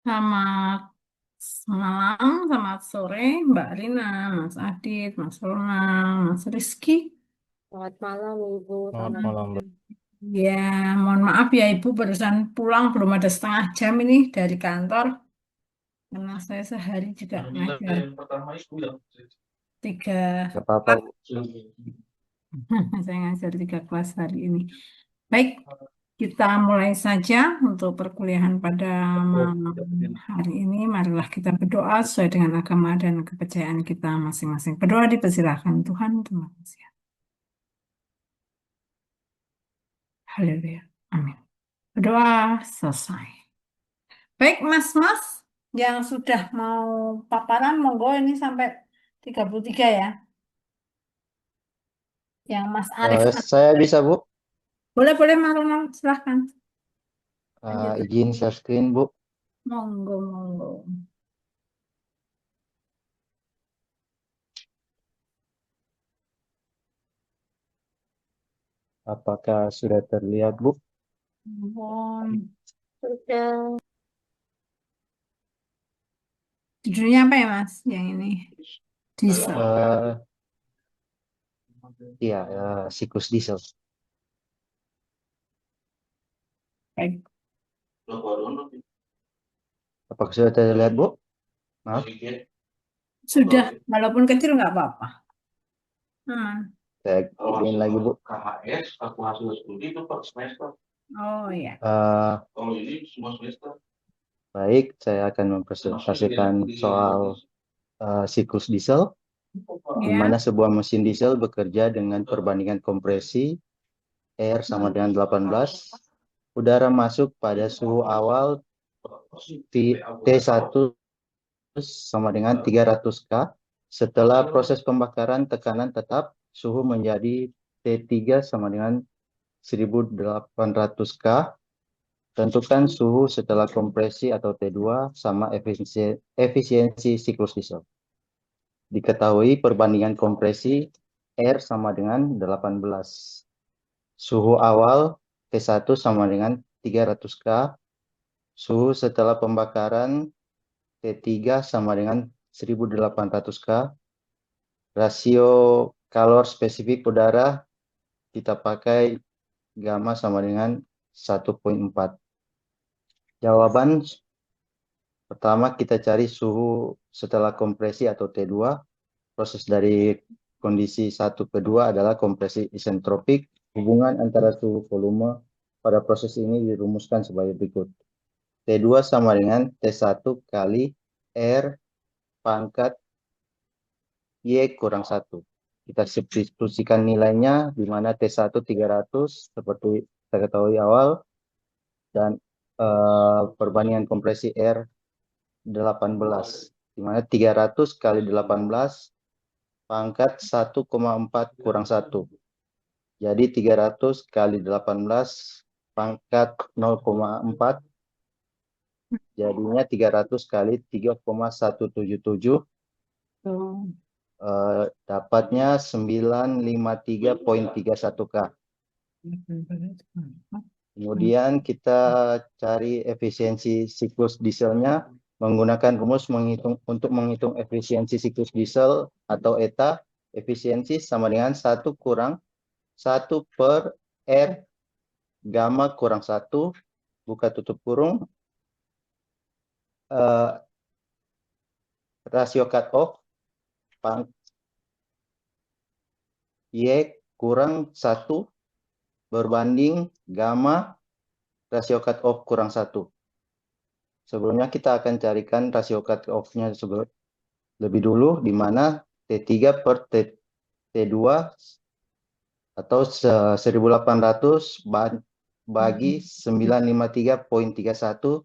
Selamat malam, selamat sore, Mbak Rina, Mas Adit, Mas Ronald, Mas Rizky. Selamat malam, Ibu. Selamat Selamat malam, Mbak. malam. Ya, mohon maaf ya Ibu, barusan pulang belum ada setengah jam ini dari kantor. Karena saya sehari juga ngajar tiga Gak apa-apa, kelas. Bu. Saya ngajar tiga kelas hari ini. Baik, kita mulai saja untuk perkuliahan pada malam hari ini. Marilah kita berdoa sesuai dengan agama dan kepercayaan kita masing-masing. Berdoa dipersilakan Tuhan. Terima kasih. Haleluya. Amin. Berdoa selesai. Baik, Mas-mas yang sudah mau paparan, monggo ini sampai 33 ya. Yang Mas Arif. Saya bisa, Bu. Boleh-boleh, Maruna, silahkan. Lanjut. Izin share screen, Bu. Monggo, monggo. Apakah sudah terlihat, Bu? Mohon. Sudah. Judulnya apa ya, Mas? Yang ini. Diesel. Eh, iya, siklus diesel. Baik. Apakah sudah terlihat, Bu? Maaf, Sudah, walaupun kecil nggak apa-apa. Aman. saya izin lagi, Bu. Oh iya. Eh, Baik, saya akan mempresentasikan soal siklus diesel, di Ya. mana sebuah mesin diesel bekerja dengan perbandingan kompresi R sama dengan 18, udara masuk pada suhu awal T1 sama dengan 300 K. Setelah proses pembakaran tekanan tetap, suhu menjadi T3 sama dengan 1800 K. Tentukan suhu setelah kompresi atau T2 sama efisiensi siklus diesel. Diketahui perbandingan kompresi R sama dengan 18. Suhu awal T1 sama dengan 300 K. Suhu setelah pembakaran T3 sama dengan 1800 K. Rasio kalor spesifik udara kita pakai gamma sama dengan 1,4. Jawaban pertama kita cari suhu setelah kompresi atau T2. Proses dari kondisi 1 ke 2 adalah kompresi isentropik. Hubungan antara suhu volume pada proses ini dirumuskan sebagai berikut. T2 sama dengan T1 kali R pangkat Y kurang 1. Kita substitusikan nilainya, di mana T1 300 seperti kita ketahui awal, dan perbandingan kompresi R 18, di mana 300 kali 18 pangkat 1,4 kurang 1. Jadi 300 kali 18 pangkat 0,4, jadinya 300 kali 3,177. Tuh. Dapatnya 953,31 K. Kemudian kita cari efisiensi siklus dieselnya menggunakan rumus untuk menghitung efisiensi siklus diesel atau ETA. Efisiensi sama dengan 1 kurang 1 per R gamma kurang 1, buka tutup kurung, rasio cut off Y kurang 1 berbanding gamma rasio cut off kurang 1. Sebelumnya kita akan carikan rasio cut off-nya lebih dulu, di mana T3 per T2 atau 1800 bagi 953,31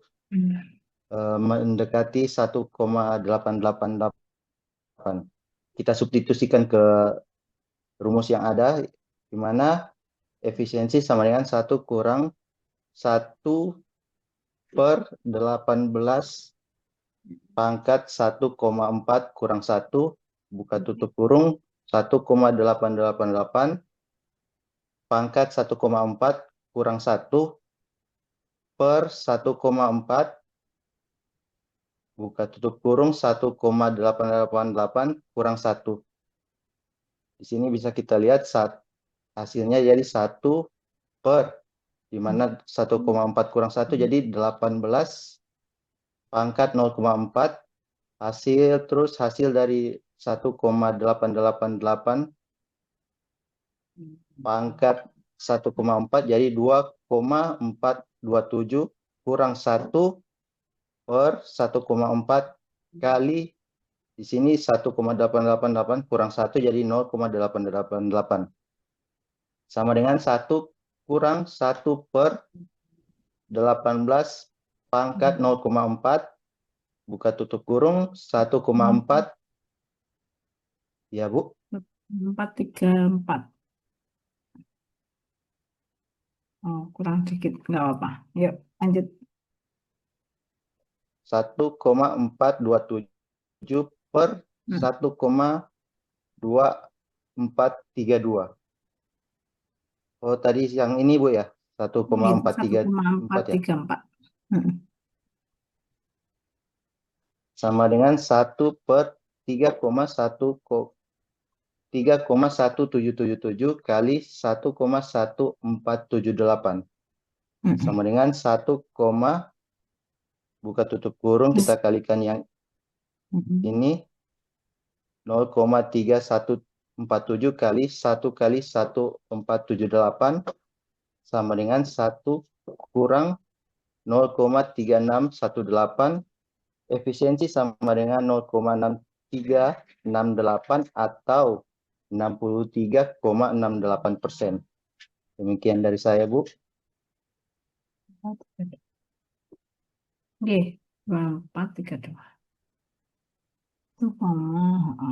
mendekati 1,888. Kita substitusikan ke rumus yang ada, di mana efisiensi sama dengan 1 kurang 1 per 18 pangkat 1,4 kurang 1, buka tutup kurung, 1,888 pangkat 1,4 kurang 1 per 1,4 buka tutup kurung 1,888 kurang 1. Di sini bisa kita lihat hasilnya jadi 1 per, di mana 1,4 kurang 1 jadi 18 pangkat 0,4 hasil dari 1,888 pangkat 1,4 jadi 2,427 kurang 1 per 1,4 kali di sini 1,888 kurang 1 jadi 0,888 sama dengan 1 kurang 1 per 18 pangkat 0,4 buka tutup kurung 1,4 ya Bu. 434. Oh, kurang dikit, nggak apa-apa. Yuk, lanjut. 1,427 per 1,2432. Oh, tadi yang ini Bu ya, 1,434 ya. 1,434. Sama dengan 1 per 3,1777 kali 1,1478 sama dengan 1, buka tutup kurung kita kalikan yang ini 0,3147 kali 1 kali 1478 sama dengan 1 kurang 0,3618 efisiensi sama dengan 0,6368 atau 63,68%. Demikian dari saya, Bu. Oke, 432. Itu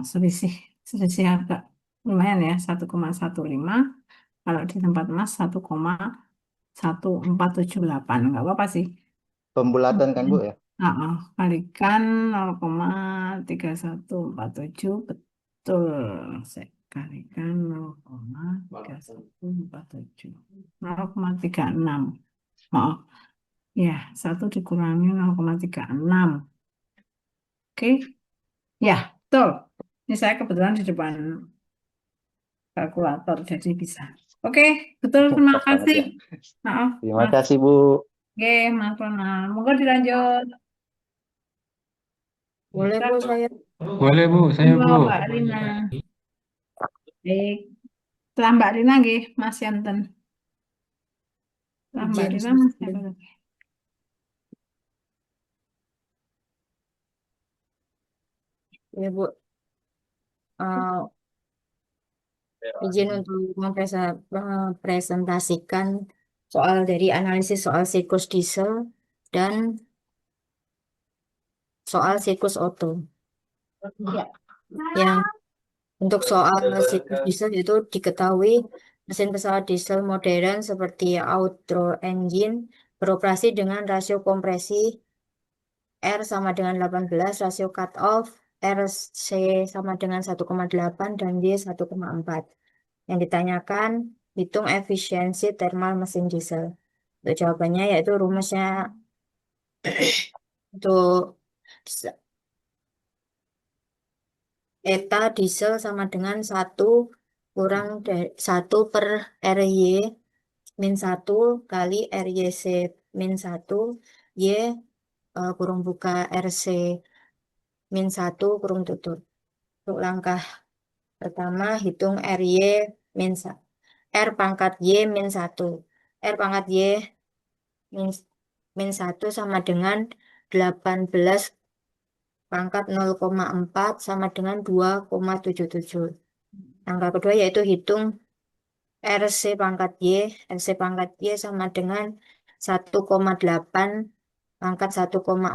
selisih agak lumayan ya, 1,15. Kalau di tempat Mas 1,1478. Nggak apa-apa sih. Pembulatan kan, Bu ya? Kalikan 0,3147 betul. Saya kalikan 0,3147. 0,36. Maaf. Ya, 1 dikurangi 0,36. Oke. Ya, betul. Ini saya kebetulan di depan kalkulator, jadi bisa. Oke, betul. Terima Pas banget kasih. ya. Maaf, Terima Mas. kasih, Bu. Oke, Mas Ronald. Monggo dilanjut. Boleh Bu saya. Boleh Bu, saya Monggo, Bu. Mbak Rina. Baik. Setelah Mbak Rina, nggih, Mas Yanten. Setelah Mbak Izin Rina, Mas siapa lagi? Ya Bu. Izin untuk mempresentasikan soal dari analisis soal siklus diesel dan soal siklus Otto. Yang untuk soal siklus diesel itu diketahui mesin pesawat diesel modern seperti Outro engine beroperasi dengan rasio kompresi R sama dengan 18, rasio cut-off RC sama dengan 1,8 dan Y 1,4. Yang ditanyakan, hitung efisiensi thermal mesin diesel. Untuk jawabannya yaitu rumusnya untuk eta diesel sama dengan 1 kurang 1 per RY min 1 kali RYC min 1 Y kurung buka RC min 1 kurung tutup. Untuk langkah pertama hitung RY min 1. R pangkat Y min 1. R pangkat Y min 1 sama dengan 18 pangkat 0,4 sama dengan 2,77. Angka kedua yaitu hitung RC pangkat Y. RC pangkat Y sama dengan 1,8 pangkat 1,4 sama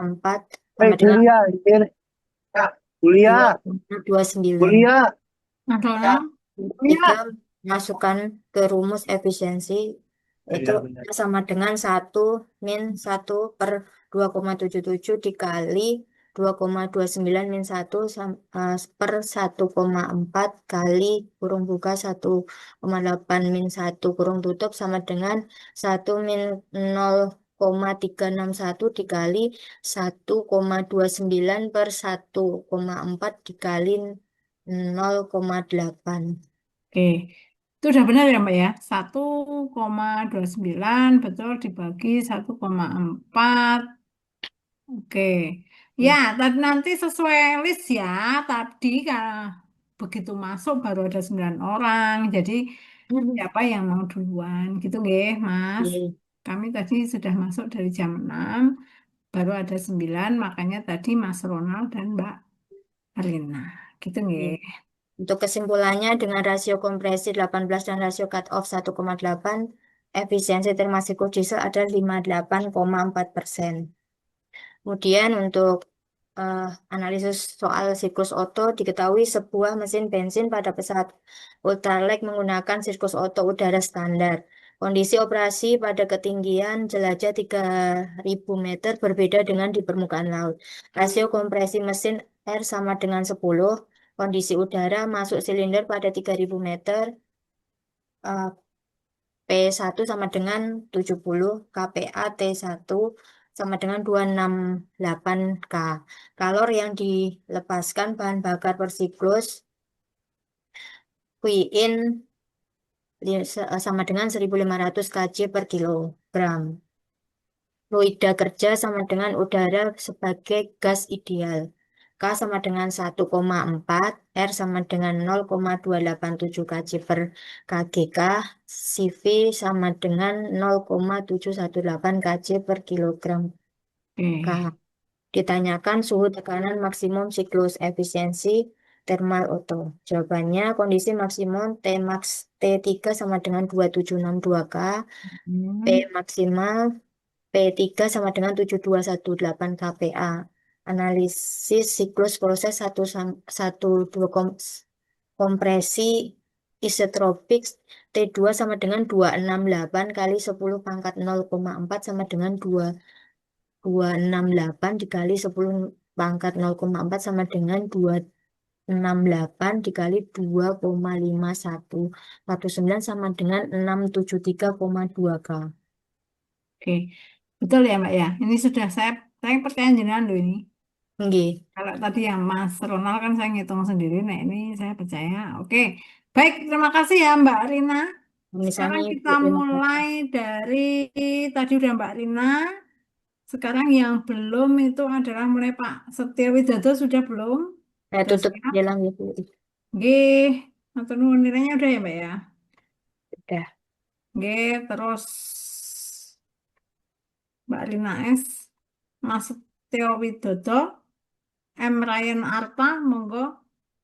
dengan kuliah 2,29. Mas Ronald? Kita masukkan ke rumus efisiensi itu sama dengan 1 min 1 per 2,77 dikali 2,29 min 1 per 1,4 kali kurung buka 1,8 min 1 kurung tutup sama dengan 1 min 0,361 dikali 1,29 per 1,4 dikali 0,8. Oke, itu udah benar ya Mbak ya. 1,29 betul dibagi 1,4. Oke, ya tadi nanti sesuai list ya. Tadi kan begitu masuk baru ada 9 orang. Jadi siapa yang mau duluan gitu nggih, Mas. Oke. Kami tadi sudah masuk dari jam 6, baru ada 9, makanya tadi Mas Ronald dan Mbak Rina. Gitu nggih. Untuk kesimpulannya, dengan rasio kompresi 18 dan rasio cut-off 1,8, efisiensi termasiku diesel adalah 58,4%. Kemudian untuk analisis soal siklus Otto, diketahui sebuah mesin bensin pada pesawat ultralight menggunakan siklus Otto udara standar. Kondisi operasi pada ketinggian jelajah 3.000 meter berbeda dengan di permukaan laut. Rasio kompresi mesin R sama dengan 10. Kondisi udara masuk silinder pada 3.000 meter. eh, P1 sama dengan 70, KPA T1 sama dengan 268 K. Kalor yang dilepaskan bahan bakar per siklus Qin sama dengan 1.500 kJ per kilogram. Fluida kerja sama dengan udara sebagai gas ideal. K sama dengan 1,4, R sama dengan 0,287 kJ per kgK, CV sama dengan 0,718 kJ per kilogram K. Oke. Ditanyakan suhu tekanan maksimum siklus efisiensi thermal Otto. Jawabannya kondisi maksimum Tmax T3 sama dengan 2762 K, P Hmm. maksimal P3 sama dengan 7218 kPa. Analisis siklus proses 1 2 kompresi isotropik T2 sama dengan 268 kali 10 pangkat 0,4 sama dengan 268 dikali 10 pangkat 0,4 sama dengan 268 dikali 2,51. 19 sama dengan 673,2 K. Oke, betul ya Mbak ya. Ini sudah saya percaya jenengan loh ini. Nggih. Kalau tadi yang Mas Ronald kan saya ngitung sendiri, nah ini saya percaya. Oke, baik, terima kasih ya Mbak Rina. Misalnya Sekarang Ibu, kita terima kasih. mulai dari tadi udah Mbak Rina. Sekarang yang belum itu adalah mulai Pak Setio Widodo sudah belum? Saya Sudah tutup siap? jalan ya Bu. Nggih, atau nilainya udah ya Mbak ya? Udah. Nggih, terus Mbak Rina S, Mas Setio Widodo, M. Ryan Arta, monggo.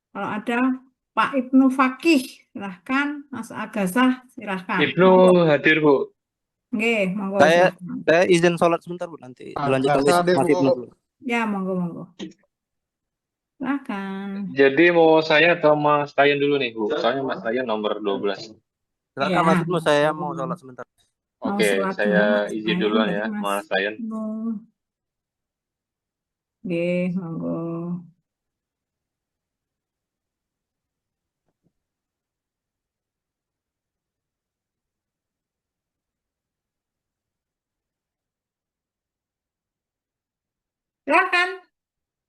Kalau ada Pak Ibnu Fakih, silahkan. Mas Agasah, silahkan. Ibnu Monggo. hadir, Bu. Nggih, monggo Saya silahkan. saya izin sholat sebentar Bu, nanti dilanjutkan Agak hadir, Mas Ibnu Bu. dulu. Ya, monggo, monggo. Silahkan. Jadi mau saya atau Mas Tayan dulu nih, Bu? Soalnya Mas Tayan nomor 12. Silakan Ya, Mas Ibnu, saya mau sholat sebentar. mau Oke, sholat saya dulu Mas izin Tayan, duluan jadi ya, Mas Mas Tayan. Ibnu. Nggih, monggo. Silahkan,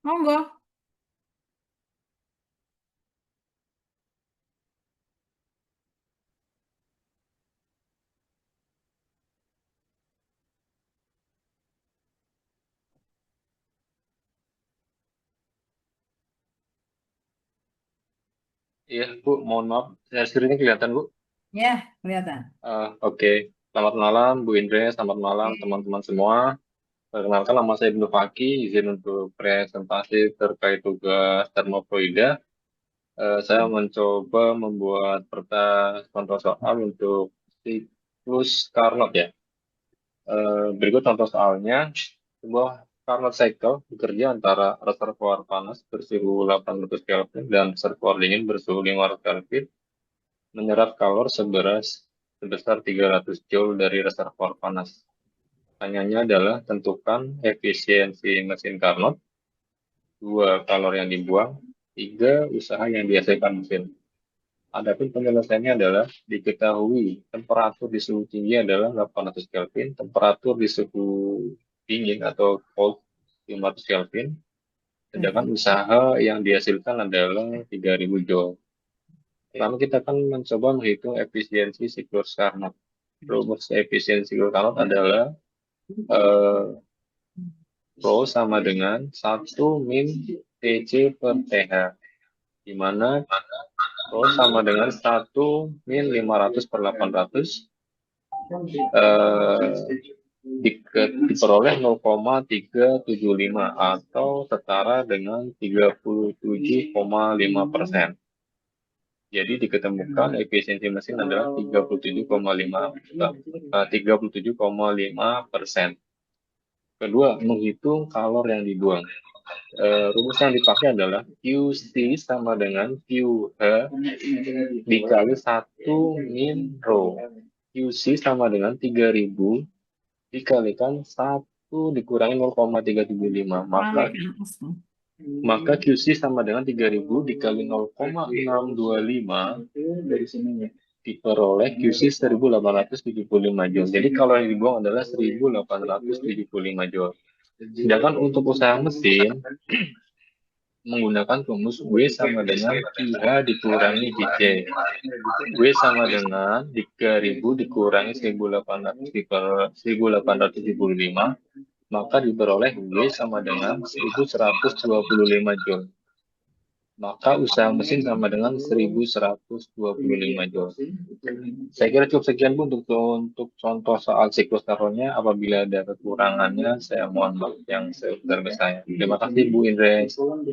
monggo. Iya, Bu, mohon maaf. Saya screen-nya kelihatan, Bu. Ya, kelihatan. Oke. Selamat malam, Bu Indre. Selamat malam, teman-teman semua. Perkenalkan, nama saya Ibnu Fakih. Izin untuk presentasi terkait tugas termofluida. Saya mencoba membuat contoh soal untuk siklus Carnot ya. Berikut contoh soalnya, sebuah Carnot cycle bekerja antara reservoir panas bersuhu 800 Kelvin dan reservoir dingin bersuhu 500 Kelvin, menyerap kalor sebesar 300 Joule dari reservoir panas. Pertanyaannya adalah tentukan efisiensi mesin Carnot, 2 kalor yang dibuang, 3 usaha yang dihasilkan mesin. Adapun penyelesaiannya adalah diketahui temperatur di suhu tinggi adalah 800 Kelvin, temperatur di suhu dingin atau cold 500 Kelvin, sedangkan usaha yang dihasilkan adalah 3000 Joule. Pertama kita akan mencoba menghitung efisiensi siklus Carnot. Rumus efisiensi siklus Carnot adalah Rho sama dengan 1 min TC per TH, di mana Rho sama dengan 1 min 500 per 800 diperoleh 0,375 atau setara dengan 37,5%. Jadi diketemukan efisiensi mesin adalah 37,5%. Kedua, menghitung kalor yang dibuang. Rumus yang dipakai adalah QC sama dengan QH dikali 1 min Rho. QC sama dengan 3000 dikalikan 1 dikurangi 0,375. Maka QC sama dengan 3000 dikali 0,625 diperoleh QC 1875 Joule. Jadi kalau yang dibuang adalah 1875 Joule. Sedangkan untuk usaha mesin menggunakan rumus W sama dengan QH dikurangi JC. W sama dengan 3000 dikurangi 1875, maka diperoleh W sama dengan 1125 Joule. Maka usaha mesin sama dengan 1125 Joule. Saya kira cukup sekian Bu untuk contoh soal siklus Carnotnya. Apabila ada kekurangannya, saya mohon maaf yang sebesar-besarnya. Terima kasih Bu Indres. Oke,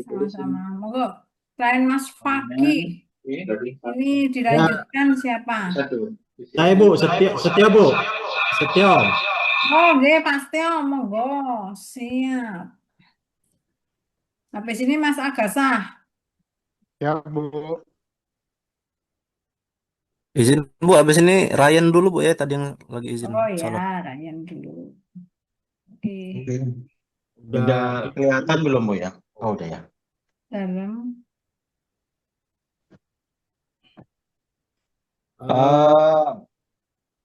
sama-sama. Monggo, selain Mas Faki, ini dilanjutkan siapa? Saya Bu, Setia Bu. Setio. Oh, oke, pasti monggo, siap. Sampai sini Mas Agasah. Ya, Bu. Izin Bu, habis ini Ryan dulu Bu ya, tadi yang lagi izin Oh ya, sholat. Ryan dulu. Oke, Udah kelihatan belum Bu ya? Oh udah ya. dalam.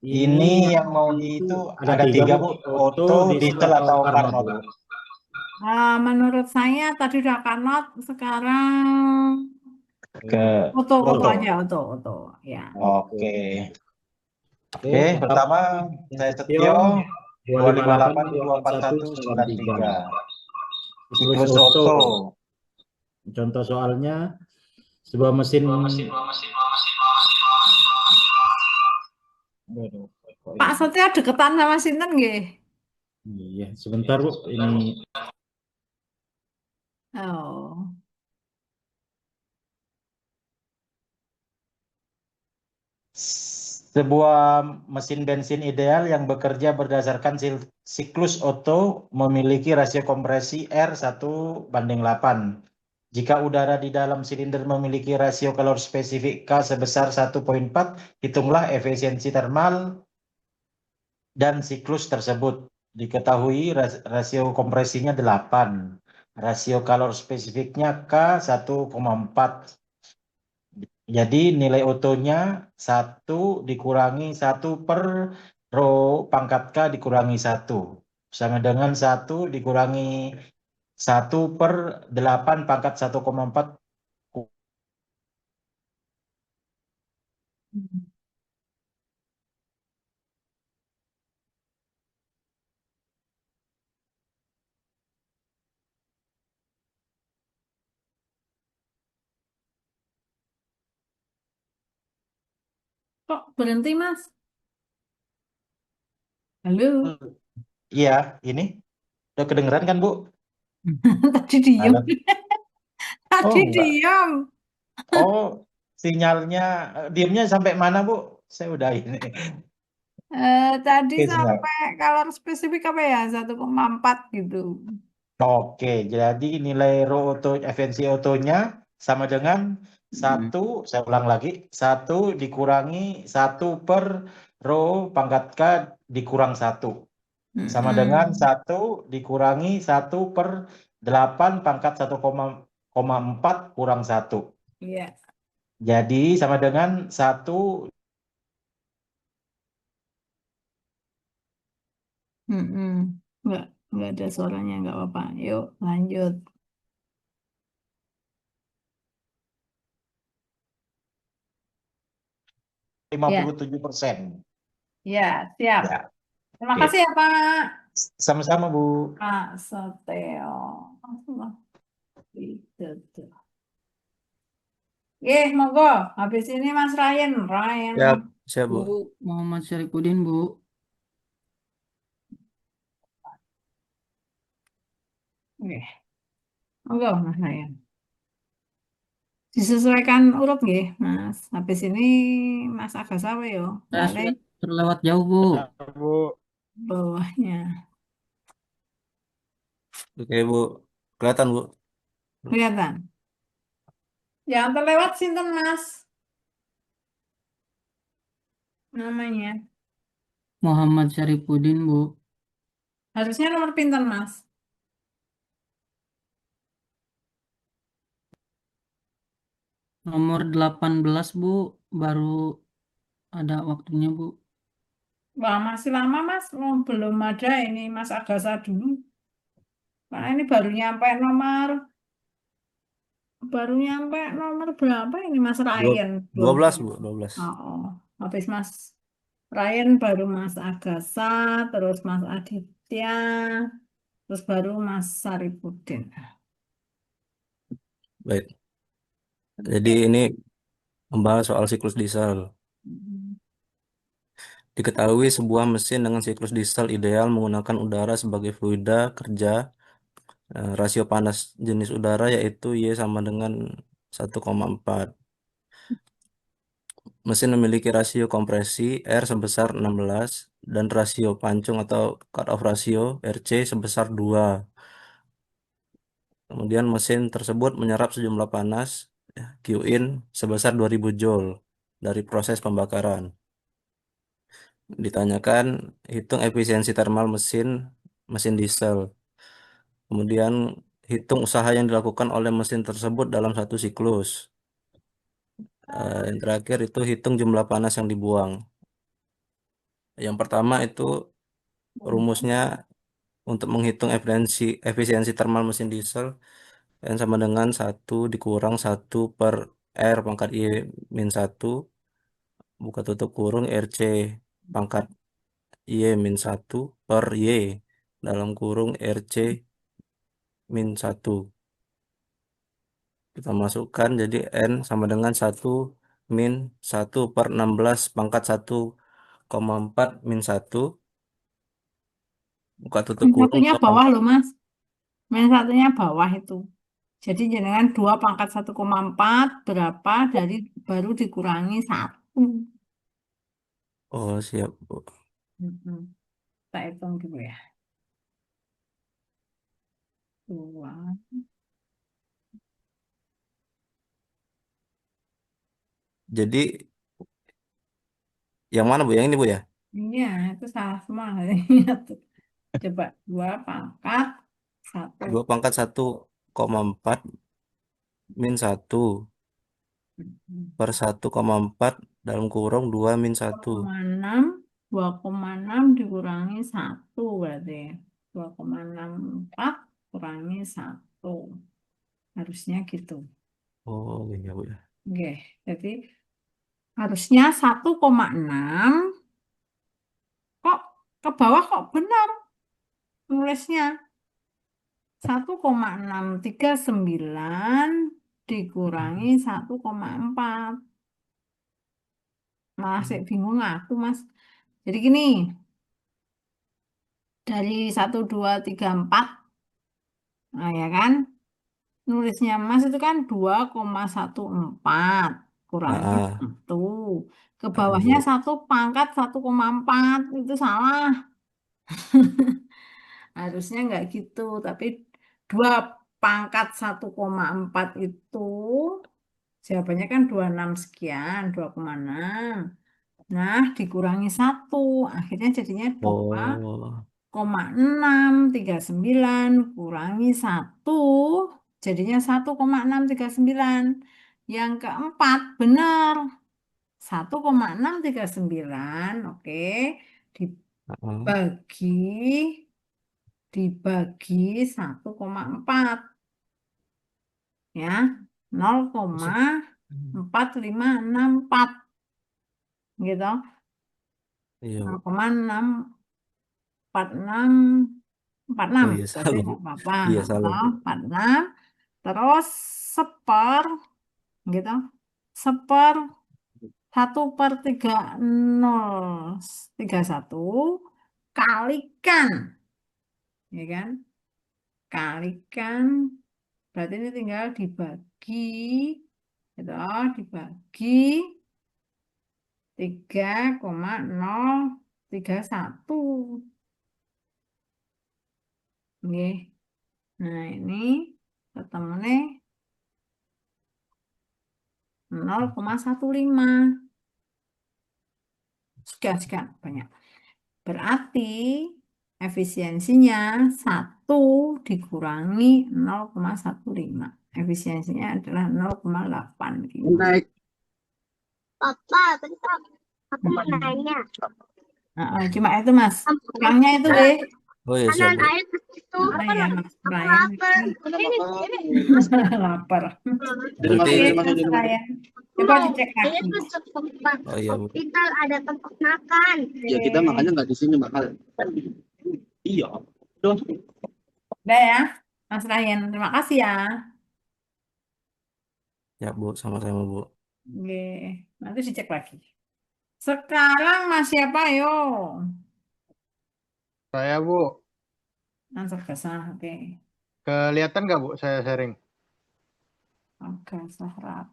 Ini yang mau itu ada 3 Bu, auto, diesel atau Carnot. Menurut saya tadi udah Carnot, sekarang Ke auto aja, auto, ya. Oke. Oke, pertama saya Setio 258 241 93. Siklus auto. Contoh soalnya sebuah mesin Pak Setio deketan sama sinten nggih? Iya, sebentar Bu, ini Oh. Sebuah mesin bensin ideal yang bekerja berdasarkan siklus Otto memiliki rasio kompresi R1:8. Jika udara di dalam silinder memiliki rasio kalor spesifik K sebesar 1,4, hitunglah efisiensi termal dan siklus tersebut. Diketahui rasio kompresinya 8. Rasio kalor spesifiknya K 1,4. Jadi nilai otonya 1 dikurangi 1 per Rho pangkat K dikurangi 1. Sama dengan 1 dikurangi 1 per 8 pangkat 1,4. Kok berhenti, Mas? Halo? Iya, ini. Udah kedengeran kan, Bu? Tadi diem. Halo? Tadi enggak. diem. Oh, sinyalnya, diemnya sampai mana, Bu? Saya udah ini. Tadi Oke, sinyal. sampai kalor spesifik apa ya? 1,4 gitu. Oke, jadi nilai Rho auto, efisiensi otonya sama dengan 1, saya ulang lagi, 1 dikurangi 1 per Rho pangkat K dikurang 1. Sama dengan 1 dikurangi 1 per 8 pangkat 1,4 kurang 1. Iya. Jadi sama dengan 1. Mm-mm. Nggak, nggak ada suaranya, nggak apa-apa. Yuk, lanjut. Ya, 57%. ya, siap. Ya, Terima oke. kasih ya, Pak. Sama-sama, Bu. Pak Soteo. Itu. Monggo. Habis ini Mas Ryan. Ryan. Siap, siap Bu. Bu, Muhammad Syarifudin, Bu. Oke. Monggo, Mas Ryan. Disesuaikan urut nggih, Mas. Habis ini Mas Agasawa yo. Saya Balik sudah terlewat jauh, Bu. Ya, Bu. bawahnya. Oke Bu. Kelihatan Bu. Kelihatan. Yang terlewat sinten, Mas? Namanya. Muhammad Syarifudin, Bu. Harusnya nomor pinten, Mas? Nomor 18, Bu. Baru ada waktunya, Bu. Wah, masih lama, Mas. Oh, belum ada ini Mas Agasa dulu. Karena ini baru nyampe nomor berapa ini Mas Dua- Ryan? 12 12. Bu, 12. Oh. Habis Mas Ryan baru Mas Agasa, terus Mas Aditya, terus baru Mas Saripudin. Baik. Jadi ini membahas soal siklus diesel. Diketahui sebuah mesin dengan siklus diesel ideal menggunakan udara sebagai fluida kerja. Rasio panas jenis udara yaitu Y sama dengan 1,4. Mesin memiliki rasio kompresi R sebesar 16 dan rasio pancung atau cut-off ratio RC sebesar 2. Kemudian mesin tersebut menyerap sejumlah panas ya, Qin sebesar 2000 Joule dari proses pembakaran. Ditanyakan hitung efisiensi termal mesin mesin diesel. Kemudian hitung usaha yang dilakukan oleh mesin tersebut dalam satu siklus. Yang terakhir itu hitung jumlah panas yang dibuang. Yang pertama itu rumusnya untuk menghitung efisiensi termal mesin diesel yang sama dengan 1 dikurang 1 per R pangkat Y min 1 buka tutup kurung RC pangkat Y min 1 per Y dalam kurung RC min 1. Kita masukkan jadi N sama dengan 1 min 1 per 16 pangkat 1,4 min 1 buka tutup Min kurung satunya bawah loh, Mas. Min satunya bawah itu. Jadi jenengan 2 pangkat 1,4 berapa dari baru dikurangi 1. Oh siap Bu. Kita hitung dulu ya. 2. Jadi yang mana Bu? Yang ini Bu ya? Iya, itu salah semua. Coba 2 pangkat 1. 2 pangkat 1,4 min 1 per 1,4 dalam kurung 2 min 1. 2,6 dikurangi 1 berarti 2,64 kurangi 1. Harusnya gitu. Oh iya Bu ya. Oke, jadi harusnya 1,6 kok ke bawah kok benar nulisnya 1,639 dikurangi 1,4. Malah saya bingung aku, Mas. Jadi gini, dari 1, 2, 3, 4, nah ya kan, nulisnya Mas itu kan 2,14 kurangi Ah, 1. Ke ah, bawahnya Bu. 1 pangkat 1,4, itu salah. Harusnya nggak gitu, tapi 2 pangkat 1,4 itu jawabannya kan 26 sekian, 2,6. Nah, dikurangi 1, akhirnya jadinya Oh, 2,639 kurangi 1, jadinya 1,639. Yang keempat, benar. 1,639, oke. Dibagi, dibagi 1,4. Ya, 0,4564. Gitu. Iya, Bu. 0,646. Oh iya, Berarti salah, Bu. nggak apa-apa. Iya, salah, Bu. 0,46. Terus seper, gitu. Seper 1/3031 kalikan, ya kan? Kalikan, berarti ini tinggal dibagi, gitu, dibagi 3,031. Oke. Nah, ini ketemu nih 0,15. Sekian banyak. Berarti efisiensinya 1 dikurangi 0,15. Efisiensinya adalah 0,85. Naik. Papa, bentar. Aku mau nanya. Cuma itu, Mas. Kurangnya itu, deh. Oh iya, siap, Kanan Bu. air ke situ. Ya, Mas Aku Brian. lapar. Ini. Lapar. Berarti, Oke, Mas Brian. Coba dicek Ini lagi. tuh tempat oh iya, Bu. hospital, ada tempat makan. Ya kita makannya nggak di sini mahal. Iya. Dong. Udah ya, Mas Ryan. Terima kasih ya. Ya, Bu. Sama-sama, Bu. Oke, nanti dicek lagi. Sekarang Mas siapa, yo? Saya, Bu. Answer kesah, oke. Kelihatan nggak, Bu, saya sharing? Oke, sahrat.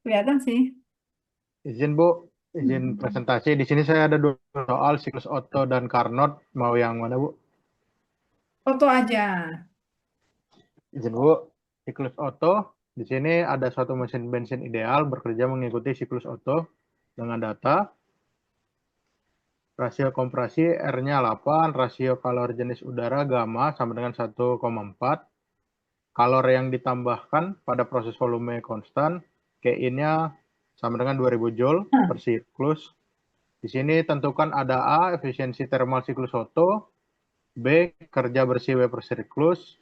Kelihatan sih. Izin, Bu. Izin presentasi. Di sini saya ada 2 soal, siklus Otto dan Carnot. Mau yang mana, Bu? Foto aja. Izin, Bu. Siklus Otto. Di sini ada suatu mesin bensin ideal bekerja mengikuti siklus Otto dengan data rasio kompresi R-nya 8, rasio kalor jenis udara gamma sama dengan 1,4. Kalor yang ditambahkan pada proses volume konstan, Ki-nya sama dengan 2000 Joule per siklus. Di sini tentukan ada A, efisiensi thermal siklus Otto, B, kerja bersih W per siklus,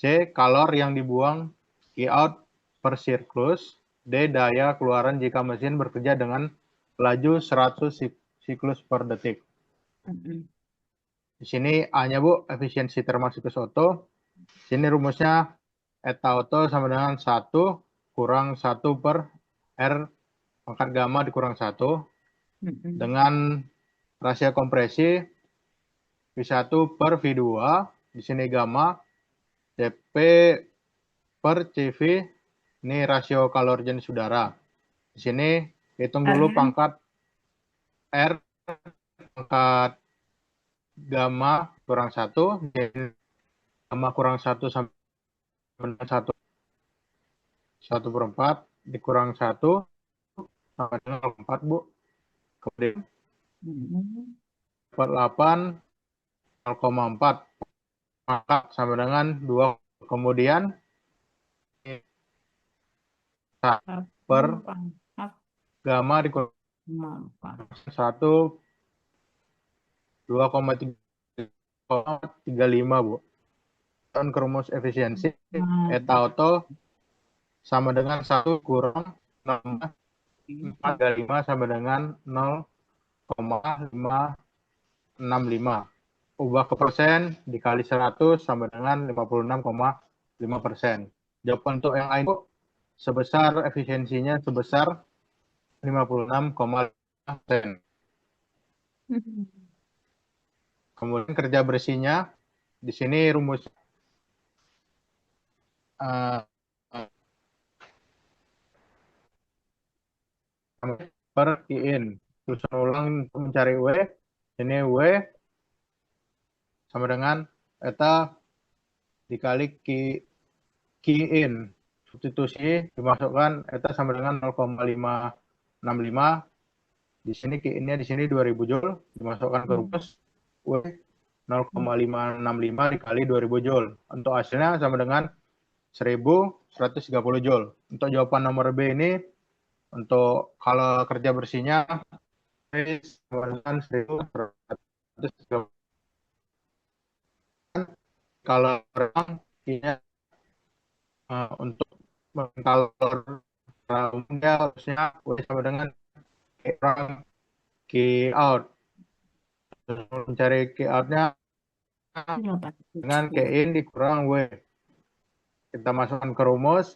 C, kalor yang dibuang Qout per siklus, D, daya keluaran jika mesin bekerja dengan laju 100 siklus per detik. Di sini A-nya, Bu, efisiensi thermal siklus Otto. Di sini rumusnya eta Otto sama dengan 1 kurang 1 per R pangkat gamma dikurang 1 dengan rasio kompresi V1 per V2. Di sini gamma, Cp per Cv, ini rasio kalor jenis udara. Di sini hitung dulu pangkat R pangkat gamma kurang 1, gamma kurang 1 sampai dengan 1/4 dikurang 1 sama dengan 4, Bu. Kemudian 8 0,4 maka sama dengan 2. Kemudian per gamma dikurang 1 2,35, Bu. Dan ke rumus efisiensi eta Otto sama dengan 1 kurang 4,35 sama dengan 0,565. Ubah ke persen dikali 100 sama dengan 56,5%. Jawaban untuk yang lain, Bu, sebesar efisiensinya sebesar 56,5%. Kemudian kerja bersihnya di sini rumus per Ki-in. Tulisan ulang untuk mencari W. Ini W sama dengan eta dikali Ki-in. Substitusi dimasukkan eta sama dengan 0,565. Di sini Ki-in-nya di sini 2000 Joule dimasukkan ke rumus W 0,565 dikali 2000 Joule. Untuk hasilnya sama dengan 1130 Joule. Untuk jawaban nomor B ini, untuk kalau kerja bersihnya sama dengan 1130. Kalau renang Q-nya untuk mengkalor umumnya harusnya sama dengan kurang Q out. Mencari Q out-nya dengan Q in dikurang W. Kita masukkan ke rumus,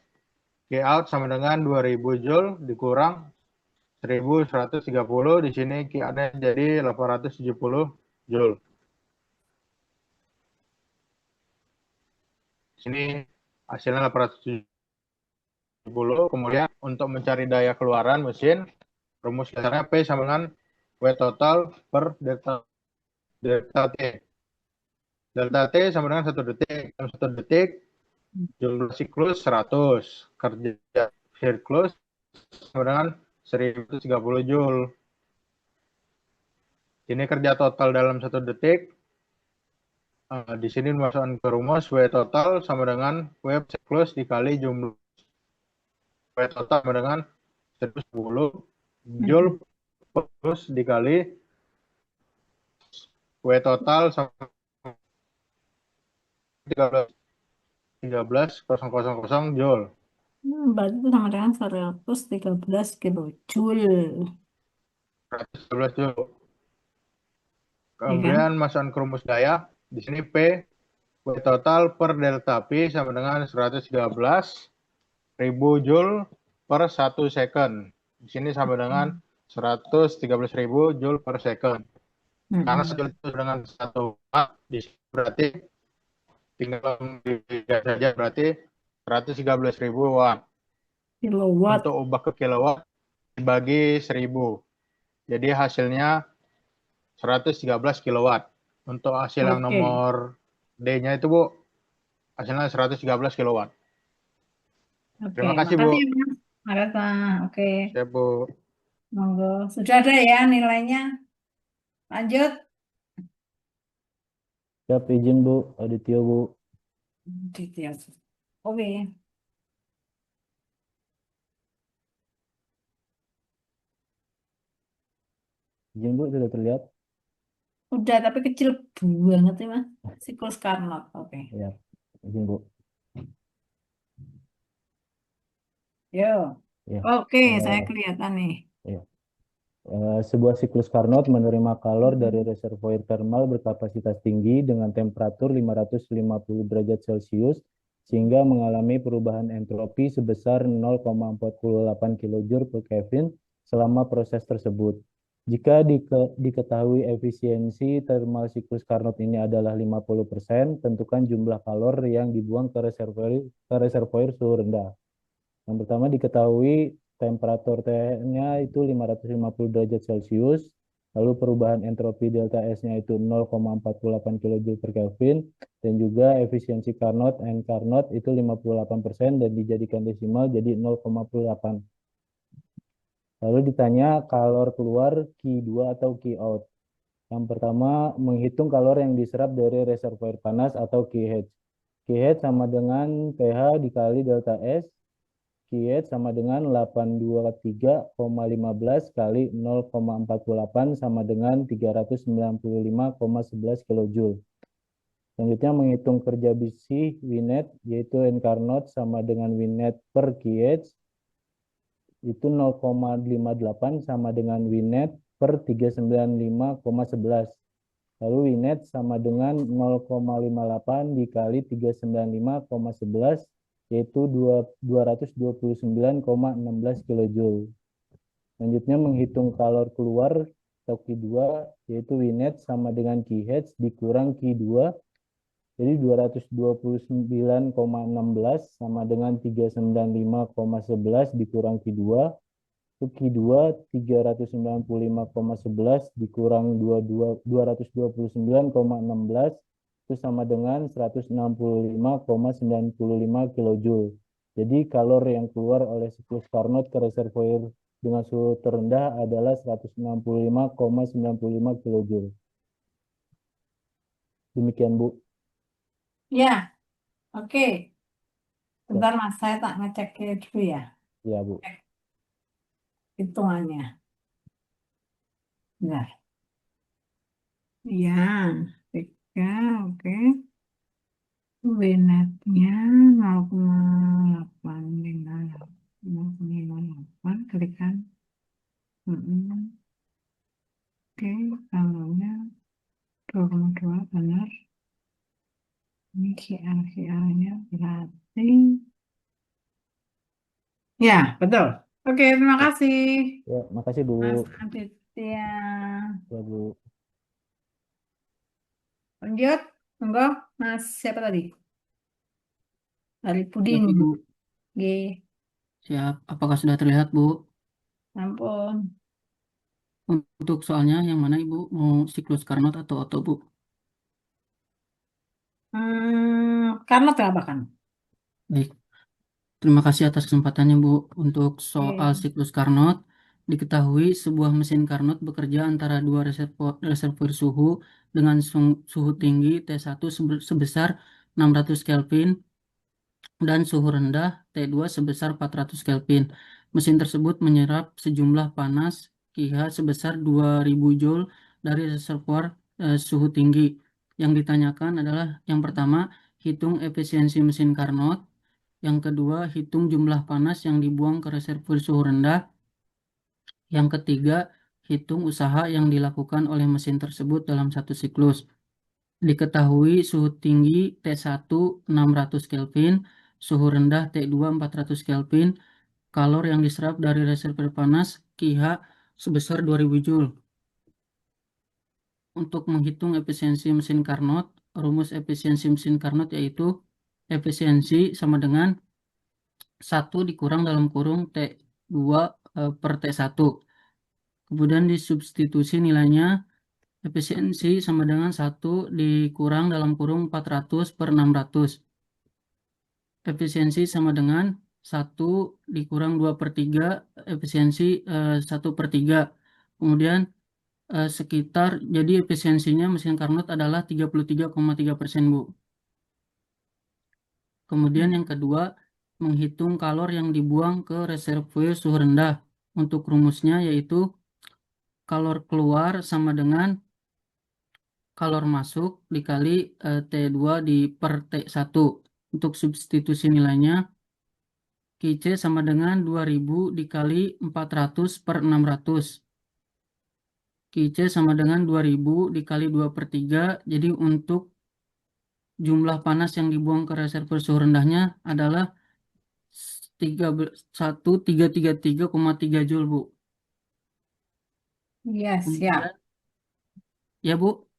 Q out sama dengan 2000 Joule dikurang 1130. Di sini Q out-nya jadi 870 Joule. Di sini hasilnya 870. Kemudian untuk mencari daya keluaran mesin, rumus dasarnya P sama dengan W total per delta T. Delta T sama dengan 1 detik. Dalam 1 detik, jumlah siklus 100. Kerja siklus sama dengan 1030 Joule. Ini kerja total dalam 1 detik. Di sini dimasukkan ke rumus W total sama dengan W siklus dikali jumlah W total sama dengan 110 Joule plus dikali W total sama 13.000 Joule. Berarti itu sama dengan 113 kilojoule. 113 Joule. Ya kan? Kemudian masukkan ke rumus daya. Di sini P W total per delta P sama dengan 113.000 Joule per 1 second. Di sini sama dengan 113.000 Joule per second. Karena Joule itu dengan 1 watt, berarti tinggal dilihat saja, berarti 113.000 watt. Kilowatt. Untuk ubah ke kilowatt dibagi 1000. Jadi hasilnya 113 kilowatt. Untuk hasil yang Oke. nomor D-nya itu, Bu, hasilnya 113 kilowatt. Oke, Terima kasih, Bu. makasih, Mas. Makasih. Oke, Siap, Bu. monggo. Sudah ada ya nilainya. Lanjut. Siap, izin Bu, Aditya Bu. Detail. Oke. Izin Bu, sudah terlihat? Udah, tapi kecil banget ya, Mas. Siklus Carnot. Oke. Ya, izin Bu. Yo. Ya. Oke, saya kelihatan nih. Ya. Sebuah siklus Carnot menerima kalor dari reservoir termal berkapasitas tinggi dengan temperatur 550 derajat Celcius sehingga mengalami perubahan entropi sebesar 0,48 kJ per Kelvin selama proses tersebut. Jika diketahui efisiensi termal siklus Carnot ini adalah 50%, tentukan jumlah kalor yang dibuang ke reservoir suhu rendah. Yang pertama diketahui temperatur T-nya itu 550 derajat Celcius, lalu perubahan entropi delta S-nya itu 0,48 kJ per Kelvin, dan juga efisiensi Carnot and Carnot itu 58% dan dijadikan desimal jadi 0,48. Lalu ditanya kalor keluar Q2 atau Q out. Yang pertama, menghitung kalor yang diserap dari reservoir panas atau QH. QH sama dengan pH dikali delta S. QH sama dengan 823,15 kali 0,48 sama dengan 395,11 kJ. Selanjutnya menghitung kerja besi Wnet, yaitu N Carnot sama dengan Wnet per QH. Itu 0,58 sama dengan Wnet per 395,11. Lalu Wnet sama dengan 0,58 dikali 395,11 yaitu 229,16 kJ. Selanjutnya menghitung kalor keluar atau Q2 yaitu Wnet sama dengan QH dikurang Q2. Jadi 229,16 sama dengan 395,11 dikurang Q2. Itu Q2 395,11 dikurang 229,16 itu sama dengan 165,95 kJ. Jadi kalor yang keluar oleh siklus Carnot ke reservoir dengan suhu terendah adalah 165,95 kJ. Demikian, Bu. Ya, oke. Bentar Mas, saya tak ngecek dulu ya. Iya, Bu. Cek hitungannya. Bentar. Iya, 3, oke. W-netnya 0,858, klik kan. Oke, kalornya 2,2 benar. Ini QR-nya berarti. Ya, betul. Oke, terima kasih. Ya, makasih, Bu. Mas Aditya. Ya, Bu. Lanjut, monggo, Mas siapa tadi? Dari Siap, Pudin. Ibu. G. Siap. Apakah sudah terlihat, Bu? Ampun. Untuk soalnya yang mana, Ibu? Mau siklus Carnot atau Otto, Bu? Karena telabakan. Baik. Terima kasih atas kesempatannya, Bu. Untuk soal Oke. siklus Carnot, diketahui sebuah mesin Carnot bekerja antara dua reservoir suhu dengan suhu tinggi T1 sebesar 600 Kelvin dan suhu rendah T2 sebesar 400 Kelvin. Mesin tersebut menyerap sejumlah panas KH sebesar 2000 Joule dari reservoir suhu tinggi. Yang ditanyakan adalah yang pertama, hitung efisiensi mesin Carnot. Yang kedua, hitung jumlah panas yang dibuang ke reservoir suhu rendah. Yang ketiga, hitung usaha yang dilakukan oleh mesin tersebut dalam satu siklus. Diketahui suhu tinggi T1 600 Kelvin, suhu rendah T2 400 Kelvin, kalor yang diserap dari reservoir panas KH sebesar 2000 Joule. Untuk menghitung efisiensi mesin Carnot, rumus efisiensi mesin Carnot yaitu efisiensi sama dengan 1 dikurang dalam kurung T2 per T1. Kemudian disubstitusi nilainya, efisiensi sama dengan 1 dikurang dalam kurung 400 per 600. Efisiensi sama dengan 1 dikurang 2 per 3, efisiensi 1 per 3. Kemudian sekitar, jadi efisiensinya mesin Carnot adalah 33,3%, Bu. Kemudian yang kedua, menghitung kalor yang dibuang ke reservoir suhu rendah. Untuk rumusnya yaitu kalor keluar sama dengan kalor masuk dikali T2 per T1. Untuk substitusi nilainya, QC sama dengan 2000 dikali 400 per 600. QC sama dengan 2000 dikali 2 per 3. Jadi untuk jumlah panas yang dibuang ke reservoir suhu rendahnya adalah 1333,3 Joule, Bu. Iya, siap. Kemudian, ya, Bu.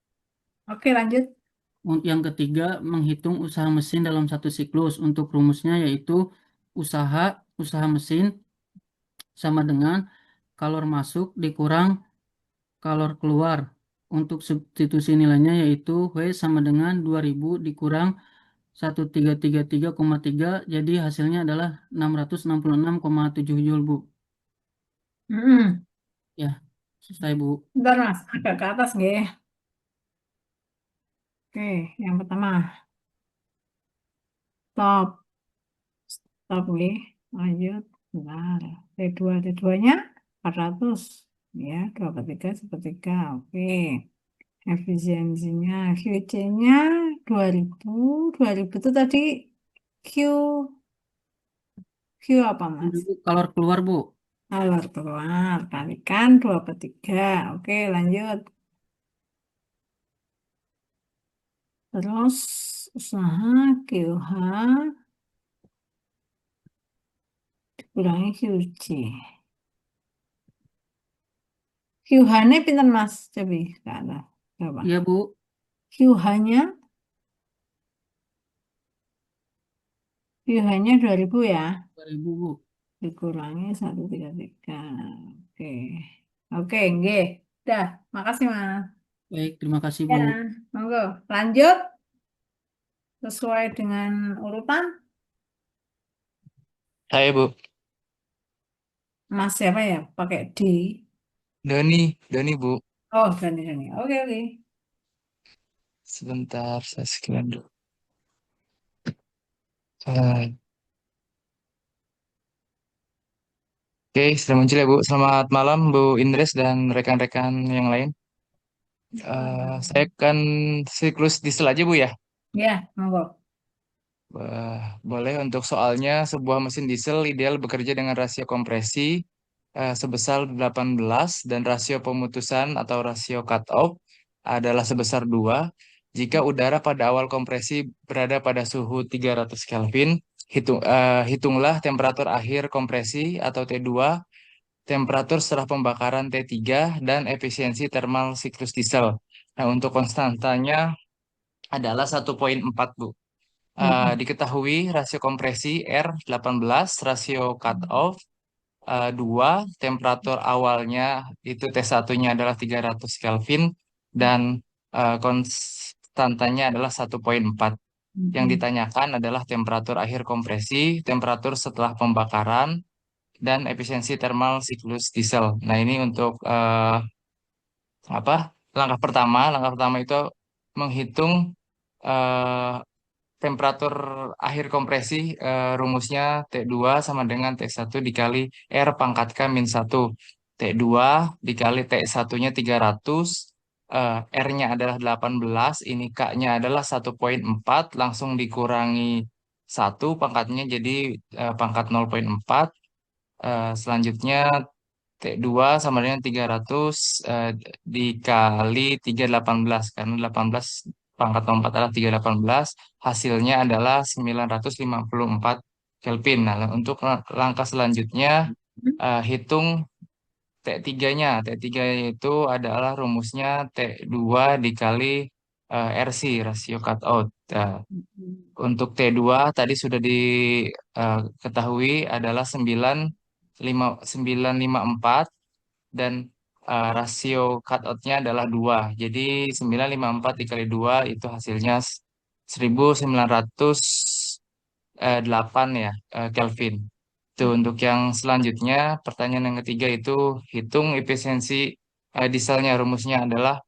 Oke, lanjut. Untuk yang ketiga, menghitung usaha mesin dalam satu siklus. Untuk rumusnya yaitu usaha mesin sama dengan kalor masuk dikurang kalor keluar. Untuk substitusi nilainya yaitu W sama dengan 2000 dikurang 1333,3, jadi hasilnya adalah 666,7 Joule, Bu. Ya, selesai, Bu. Bentar Mas, agak ke atas nggih. Oke, yang pertama. Stop. Stop nggih. Lanjut. Bentar. T2-nya 400. Ya, 2 per 3 sepertiga. Oke. Efisiensinya, QC-nya 2000. 2000 itu tadi Q. Q apa Mas? Kalor keluar, Bu. Kalor keluar. Kalikan 2 per 3. Oke, lanjut. Terus usaha QH dikurangi QC. QH-nya pinten Mas? Coba. Iya, Bu. QH-nya 2000 ya. 2000, Bu. Dikurangi 133. Oke. Oke, nggih. Dah, makasih Mas. Baik, terima kasih, Ya, Bu. monggo. Lanjut. Sesuai dengan urutan. Saya, Bu. Mas siapa ya? Pakai D. Doni, Bu. Oh, Dani. Oke. Sebentar, saya sekian dulu. Ah, Oke, sudah muncul ya Bu. Selamat malam Bu Indres dan rekan-rekan yang lain. Saya akan siklus diesel aja Bu ya. Ya, monggo. Boleh untuk soalnya sebuah mesin diesel ideal bekerja dengan rasio kompresi sebesar 18 dan rasio pemutusan atau rasio cut-off adalah sebesar 2. Jika udara pada awal kompresi berada pada suhu 300 Kelvin, hitunglah temperatur akhir kompresi atau T2, temperatur setelah pembakaran T3, dan efisiensi thermal siklus diesel. Nah, untuk konstantanya adalah 1,4 Bu. Diketahui rasio kompresi R 18, rasio cut-off 2, temperatur awalnya itu T1-nya adalah 300 Kelvin, dan konstantanya adalah 1,4. Yang ditanyakan adalah temperatur akhir kompresi, temperatur setelah pembakaran, dan efisiensi thermal siklus diesel. Nah, ini untuk apa? Langkah pertama itu menghitung eh, temperatur akhir kompresi, rumusnya T2 sama dengan T1 dikali R pangkat K min 1. T2 dikali T1-nya 300, R-nya adalah 18, ini K-nya adalah 1,4, langsung dikurangi 1 pangkatnya jadi pangkat 0,4. Selanjutnya T2 sama dengan 300 dikali 318, karena 18 pangkat 4 adalah 318, hasilnya adalah 954 Kelvin. Nah, untuk langkah selanjutnya hitung T3-nya. T3 itu adalah rumusnya T2 dikali RC, rasio cutout. Nah, untuk T2 tadi sudah diketahui adalah 954, dan rasio cutout-nya adalah 2. Jadi 954 dikali 2 itu hasilnya 1908 ya Kelvin. Itu untuk yang selanjutnya, pertanyaan yang ketiga itu hitung efisiensi dieselnya. Rumusnya adalah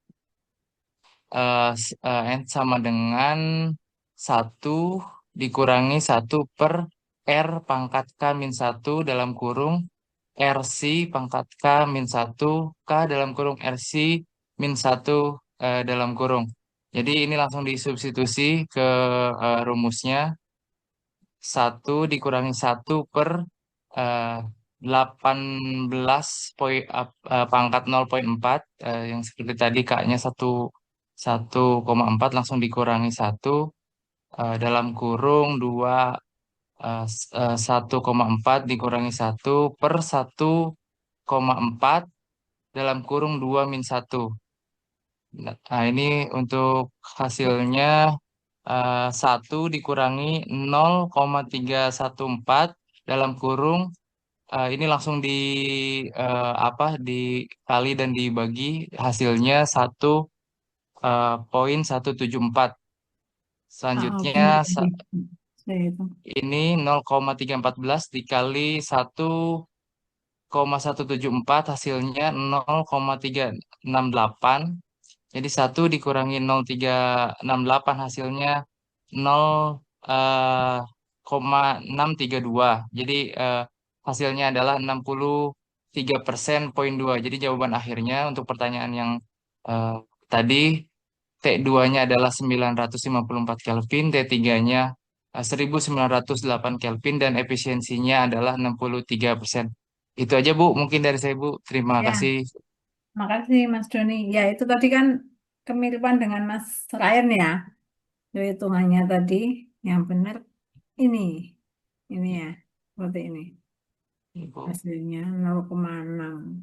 N sama dengan 1 dikurangi 1 per R pangkat K min 1 dalam kurung RC pangkat K min 1 K dalam kurung RC min 1 dalam kurung. Jadi ini langsung disubstitusi ke rumusnya. 1 dikurangi 1 per eh, 18 pangkat 0,4, yang seperti tadi K-nya 1,4, langsung dikurangi 1 dalam kurung 2, 1,4 dikurangi 1 per 1,4 dalam kurung 2 min 1. Nah, ini untuk hasilnya 1 dikurangi 0,314 dalam kurung, ini langsung dikali dan dibagi, hasilnya 1,174. Selanjutnya Benar tadi. Saya itu. ini 0,314 dikali 1,174, hasilnya 0,368. Jadi 1 dikurangi 0,368 hasilnya 0,632. Jadi hasilnya adalah 63%,2. Jadi jawaban akhirnya untuk pertanyaan yang eh, tadi, T2-nya adalah 954 Kelvin, T3-nya 1908 Kelvin, dan efisiensinya adalah 63%. Itu aja Bu, mungkin dari saya Bu. Terima Ya, kasih. makasih Mas Doni. Ya, itu tadi kan kemiripan dengan Mas Ryan ya. Itu hitungannya tadi yang benar ini. Ini ya, seperti ini. Ibu. Hasilnya 0,6.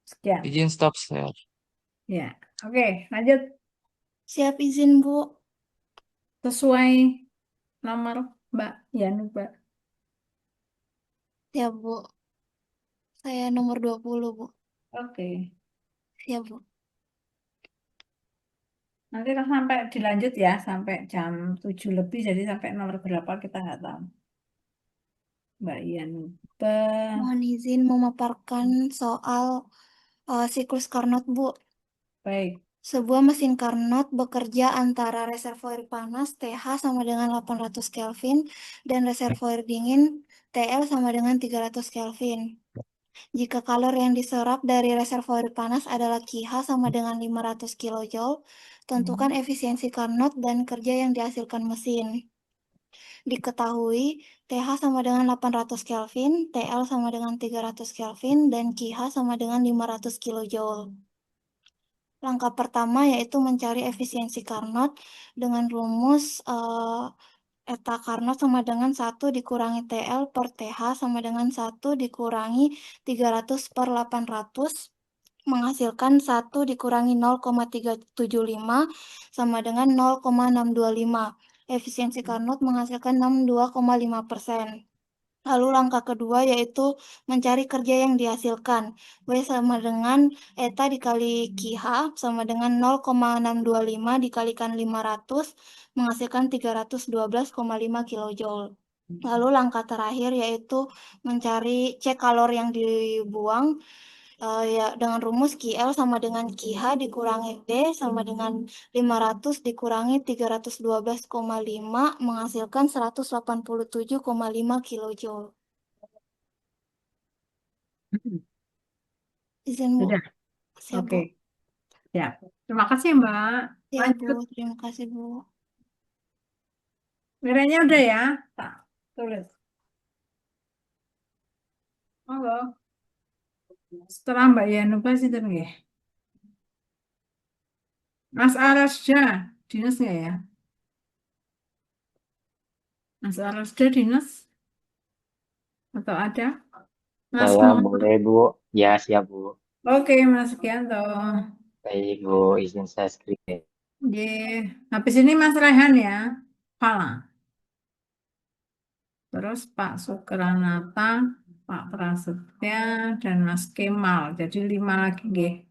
Sekian. Izin stop share. Ya, oke, lanjut. Siap izin, Bu. Sesuai nomor Mbak Yanu, Mbak. Ya, Bu. Saya nomor 20, Bu. Oke. Siap, Bu. Nanti kalau sampai dilanjut ya, sampai jam 7 lebih, jadi sampai nomor berapa kita nggak tahu. Mbak Yanu. Mohon izin memaparkan soal siklus Carnot, Bu. Baik, Sebuah mesin Carnot bekerja antara reservoir panas TH sama dengan 800 Kelvin dan reservoir dingin TL sama dengan 300 Kelvin. Jika kalor yang diserap dari reservoir panas adalah QH sama dengan 500 kJ, tentukan efisiensi Carnot dan kerja yang dihasilkan mesin. Diketahui TH sama dengan 800 Kelvin, TL sama dengan 300 Kelvin, dan QH sama dengan 500 kJ. Langkah pertama yaitu mencari efisiensi Carnot dengan rumus eta Carnot sama dengan 1 dikurangi TL per TH sama dengan 1 dikurangi 300 per 800 menghasilkan 1 dikurangi 0,375 sama dengan 0,625. Efisiensi Carnot menghasilkan 62,5%. Lalu langkah kedua yaitu mencari kerja yang dihasilkan. W sama dengan eta dikali QH sama dengan 0,625 dikalikan 500 menghasilkan 312,5 kJ. Lalu langkah terakhir yaitu mencari cek kalor yang dibuang ya dengan rumus QL sama dengan QH dikurangi D sama dengan 500 dikurangi 312,5 menghasilkan 187,5 kJ. Izin Bu. Sudah. Siap Oke. Bu. Ya. Terima kasih Mbak. Ya Bu, Lanjut. terima kasih Bu. Nilainya udah ya. Tak tulis. Halo. Setelah Mbak Yanuba sih ya. Mas Arasja, dinas nggak ya? Mas Arasja dinas? Atau ada? Mas Saya Muhammad? boleh, Bu. Ya, siap, Bu. Oke, Mas Gianto. Baik, Bu. Izin saya screen. Ye. Habis ini Mas Rehan ya. Pala. Terus Pak Sukranata, Pak Prasetya, dan Mas Kemal. Jadi 5 lagi, nggih.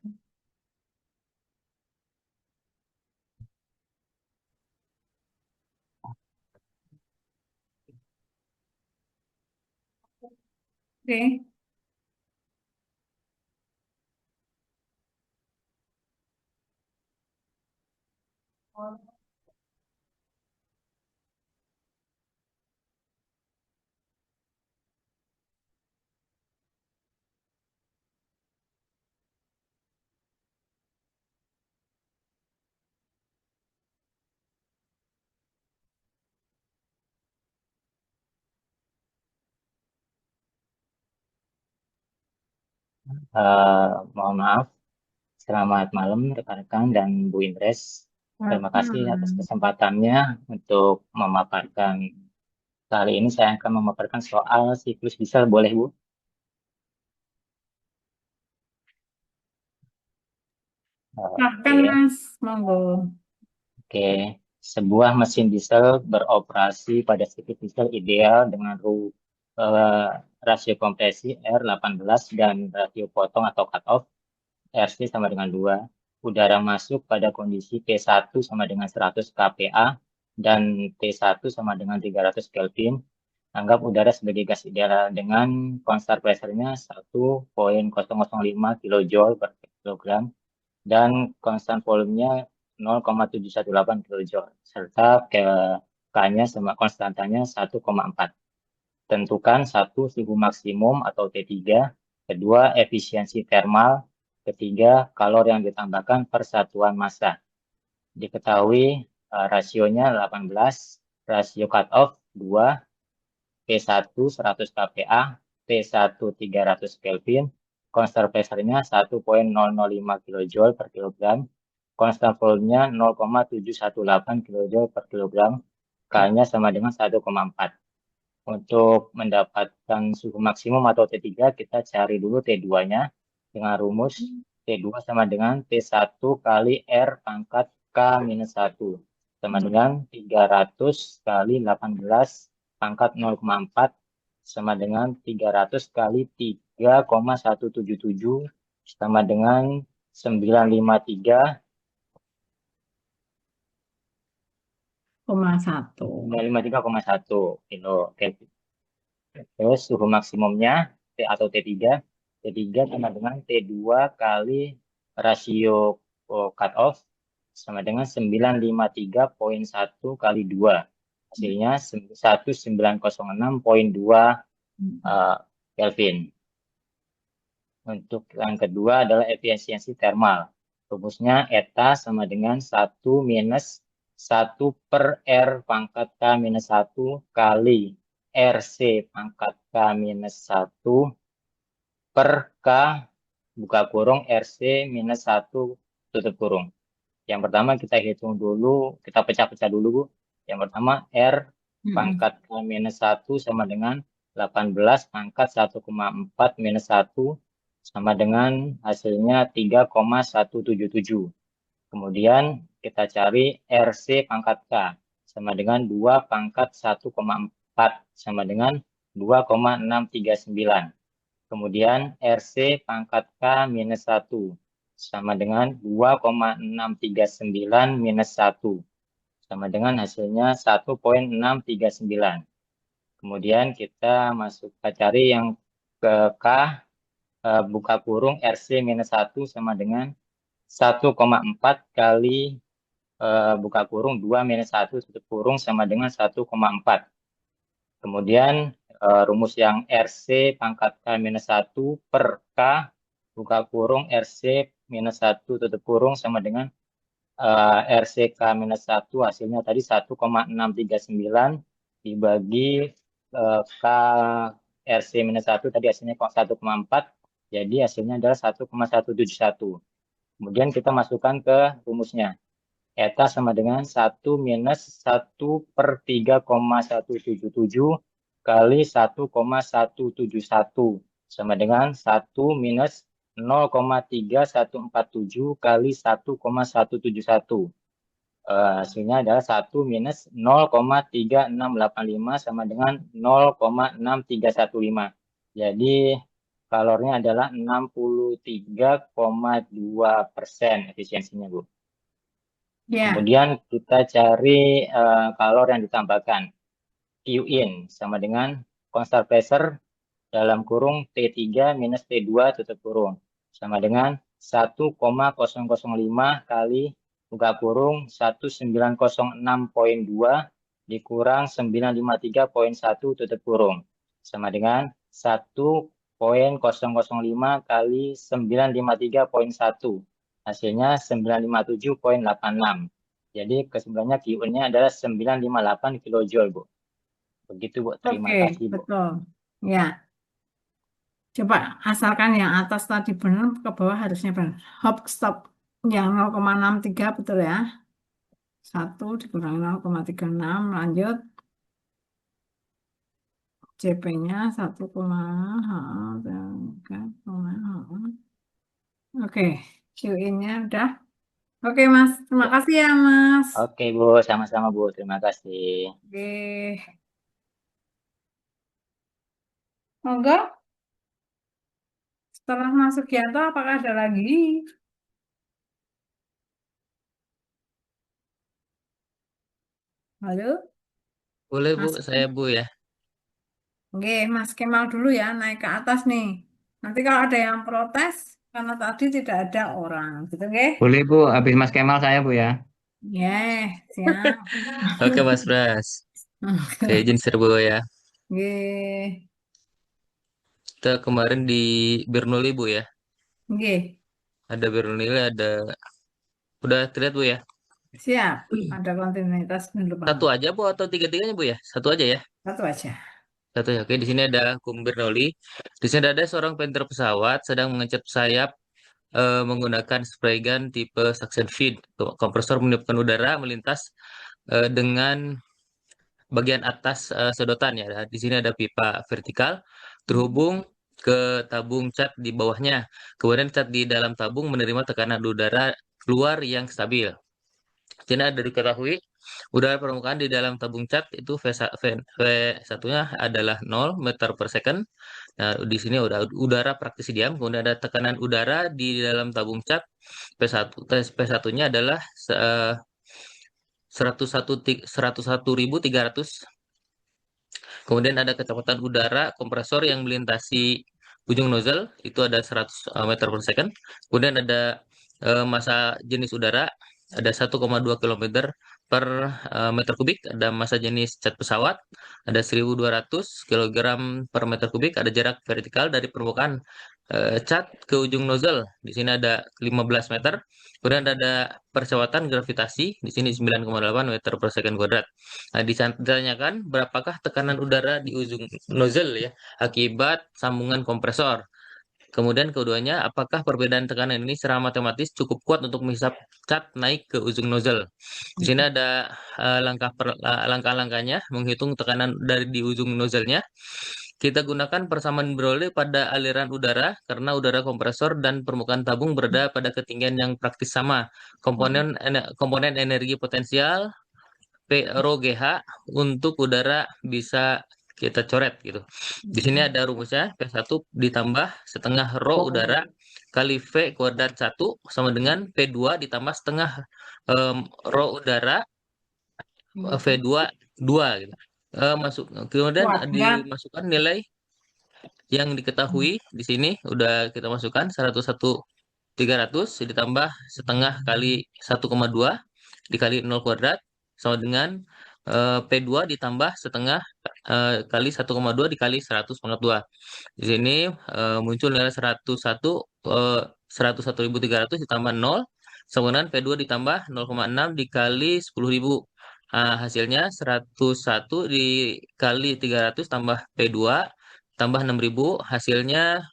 Oke. Mohon maaf. Selamat malam, rekan-rekan dan Bu Indres. Terima kasih atas kesempatannya untuk memaparkan. Kali ini saya akan memaparkan soal siklus diesel, boleh, Bu? Silahkan Oke. Mas, monggo. Oke, sebuah mesin diesel beroperasi pada siklus diesel ideal dengan rasio kompresi R18 dan rasio potong atau cut-off RC sama dengan 2. Udara masuk pada kondisi T1 sama dengan 100 kPa dan T1 sama dengan 300 Kelvin. Anggap udara sebagai gas ideal dengan konstan pressure-nya 1,005 kJ per kilogram dan konstan volumenya 0,718 kJ serta K-nya sama konstantanya 1,4. Tentukan satu suhu maksimum atau T3, kedua efisiensi termal, ketiga kalor yang ditambahkan per satuan massa. Diketahui rasionya 18, rasio cut-off 2, P1 100 kPa, T1 300 Kelvin, konstan pressure-nya 1,005 kJ per kilogram, konstan volumenya 0,718 kJ per kilogram, K-nya sama dengan 1,4. Untuk mendapatkan suhu maksimum atau T3, kita cari dulu T2-nya dengan rumus T2 sama dengan T1 kali R pangkat K-1 sama dengan 300 kali 18 pangkat 0,4 sama dengan 300 kali 3,177 sama dengan 953 953,1 kilo Kelvin. Terus suhu maksimumnya T atau T3 sama dengan T2 kali rasio cutoff sama dengan 953,1 kali 2. Hasilnya 1906,2 Kelvin. Untuk yang kedua adalah efisiensi thermal. Rumusnya eta sama dengan 1 minus 1 per R pangkat K minus 1 kali RC pangkat K minus 1 per K buka kurung RC minus 1 tutup kurung. Yang pertama kita hitung dulu, kita pecah-pecah dulu, Bu. Yang pertama R pangkat K minus 1 sama dengan 18 pangkat 1,4 minus 1 sama dengan hasilnya 3,177. Kemudian kita cari RC pangkat K sama dengan 2 pangkat 1,4 sama dengan 2,639. Kemudian RC pangkat K minus 1 sama dengan 2,639 minus 1 sama dengan hasilnya 1,639. Kemudian kita cari yang ke K buka kurung RC minus 1 sama dengan 1,4 kali buka kurung 2 minus 1 tutup kurung sama dengan 1,4. Kemudian rumus yang RC pangkat K minus 1 per K buka kurung RC minus 1 tutup kurung sama dengan RC K minus 1 hasilnya tadi 1,639 dibagi K RC minus 1 tadi hasilnya 1,4, jadi hasilnya adalah 1,171. Kemudian kita masukkan ke rumusnya. Eta sama dengan 1 minus 1 per 3,177 kali 1,171 sama dengan 1 minus 0,3147 kali 1,171. Hasilnya adalah 1 minus 0,3685 sama dengan 0,6315. Jadi kalornya adalah 63,2% efisiensinya, Bu. Kemudian kita cari kalor yang ditambahkan. Q in sama dengan constant pressure dalam kurung T3 minus T2 tutup kurung sama dengan 1,005 kali buka kurung 1906,2 dikurang 953,1 tutup kurung sama dengan 1,005 kali 953,1 hasilnya 957,86. Jadi kesimpulannya Q-nya adalah 958 kJ, Bu. Begitu, Bu. Terima kasih, Bu. Betul. Ya. Coba asalkan yang atas tadi benar, ke bawah harusnya benar. Hop stop yang 0,63 betul ya. 1 dikurangi 0,36, lanjut. CP-nya 1,3. Oke, Q-in-nya udah. Oke, Mas. Terima kasih ya, Mas. Oke, Bu. Sama-sama, Bu. Terima kasih. Oke. Monggo. Setelah Mas Sugianto, apakah ada lagi? Halo? Boleh, Bu. Mas Saya, Bu, ya. Oke, Mas Kemal dulu ya, naik ke atas nih. Nanti kalau ada yang protes, karena tadi tidak ada orang, gitu nggih? Boleh, Bu. Habis Mas Kemal saya, Bu, ya. Siap. Oke, Mas Bras. Saya izin serbu ya. Nggih. Kita kemarin di Bernoulli, Bu, ya. Nggih. Ada Bernoulli, ada... Udah terlihat, Bu, ya? Siap. Ada kontinuitas penumpang. Satu aja, Bu, atau tiga-tiganya, Bu, ya? Satu aja, ya? Satu aja. Satu ya. Oke, di sini ada Kum Bernoulli. Di sini ada seorang painter pesawat sedang mengecat sayap menggunakan spray gun tipe suction feed. Kompresor meniupkan udara melintas dengan bagian atas sedotan ya. Di sini ada pipa vertikal terhubung ke tabung cat di bawahnya. Kemudian cat di dalam tabung menerima tekanan udara keluar yang stabil. Di sini ada diketahui udara permukaan di dalam tabung cat itu V1-nya adalah 0 meter per second. Nah, di sini udara praktisi diam. Kemudian ada tekanan udara di dalam tabung cat P1-nya adalah 101.300. Kemudian ada kecepatan udara kompresor yang melintasi ujung nozzle itu ada 100 meter per second. Kemudian ada massa jenis udara ada 1,2 kilometer per meter kubik, ada massa jenis cat pesawat ada 1.200 kilogram per meter kubik, ada jarak vertikal dari permukaan cat ke ujung nozzle. Di sini ada 15 meter. Kemudian ada percepatan gravitasi di sini 9,8 meter per second kuadrat. Nah, ditanyakan berapakah tekanan udara di ujung nozzle ya akibat sambungan kompresor. Kemudian keduanya, apakah perbedaan tekanan ini secara matematis cukup kuat untuk menghisap cat naik ke ujung nozzle? Di sini ada langkah-langkahnya menghitung tekanan dari di ujung nozzle-nya. Kita gunakan persamaan Broglie pada aliran udara karena udara kompresor dan permukaan tabung berada pada ketinggian yang praktis sama. Komponen energi potensial P rho GH untuk udara bisa kita coret gitu. Di sini ada rumusnya P1 ditambah setengah rho udara kali V kuadrat 1 sama dengan P2 ditambah setengah rho udara V2 2 gitu. Kemudian dimasukkan nilai yang diketahui di sini udah kita masukkan 101.300 ditambah setengah kali 1,2 dikali 0 kuadrat sama dengan P2 ditambah setengah kali 1,2 dikali 100,2. Di sini muncul nilai 101.300 ditambah 0 sama dengan P2 ditambah 0,6 dikali 10.000. Hasilnya 101 dikali 300 tambah P2 tambah 6.000, hasilnya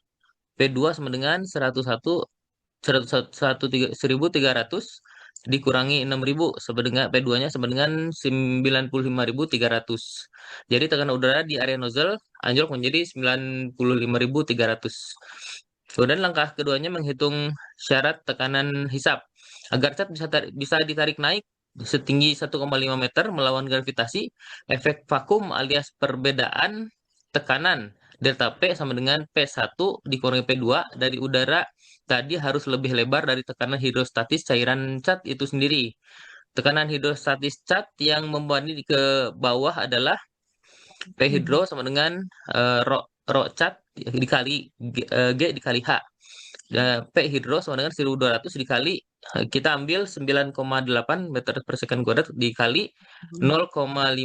P2 sama dengan 101.300 dikurangi 6.000 sama dengan P2-nya sama dengan 95.300. Jadi tekanan udara di area nozzle anjlok menjadi 95.300. Kemudian langkah keduanya menghitung syarat tekanan hisap. Agar cat bisa ditarik naik setinggi 1,5 meter melawan gravitasi, efek vakum alias perbedaan tekanan delta P sama dengan P1 dikurangi P2 dari udara tadi harus lebih lebar dari tekanan hidrostatis cairan cat itu sendiri. Tekanan hidrostatis cat yang membanding ke bawah adalah P hidro sama dengan rho cat dikali G dikali H. P hidro sama dengan 1.200 dikali kita ambil 9,8 meter per second kuadrat dikali 0,15.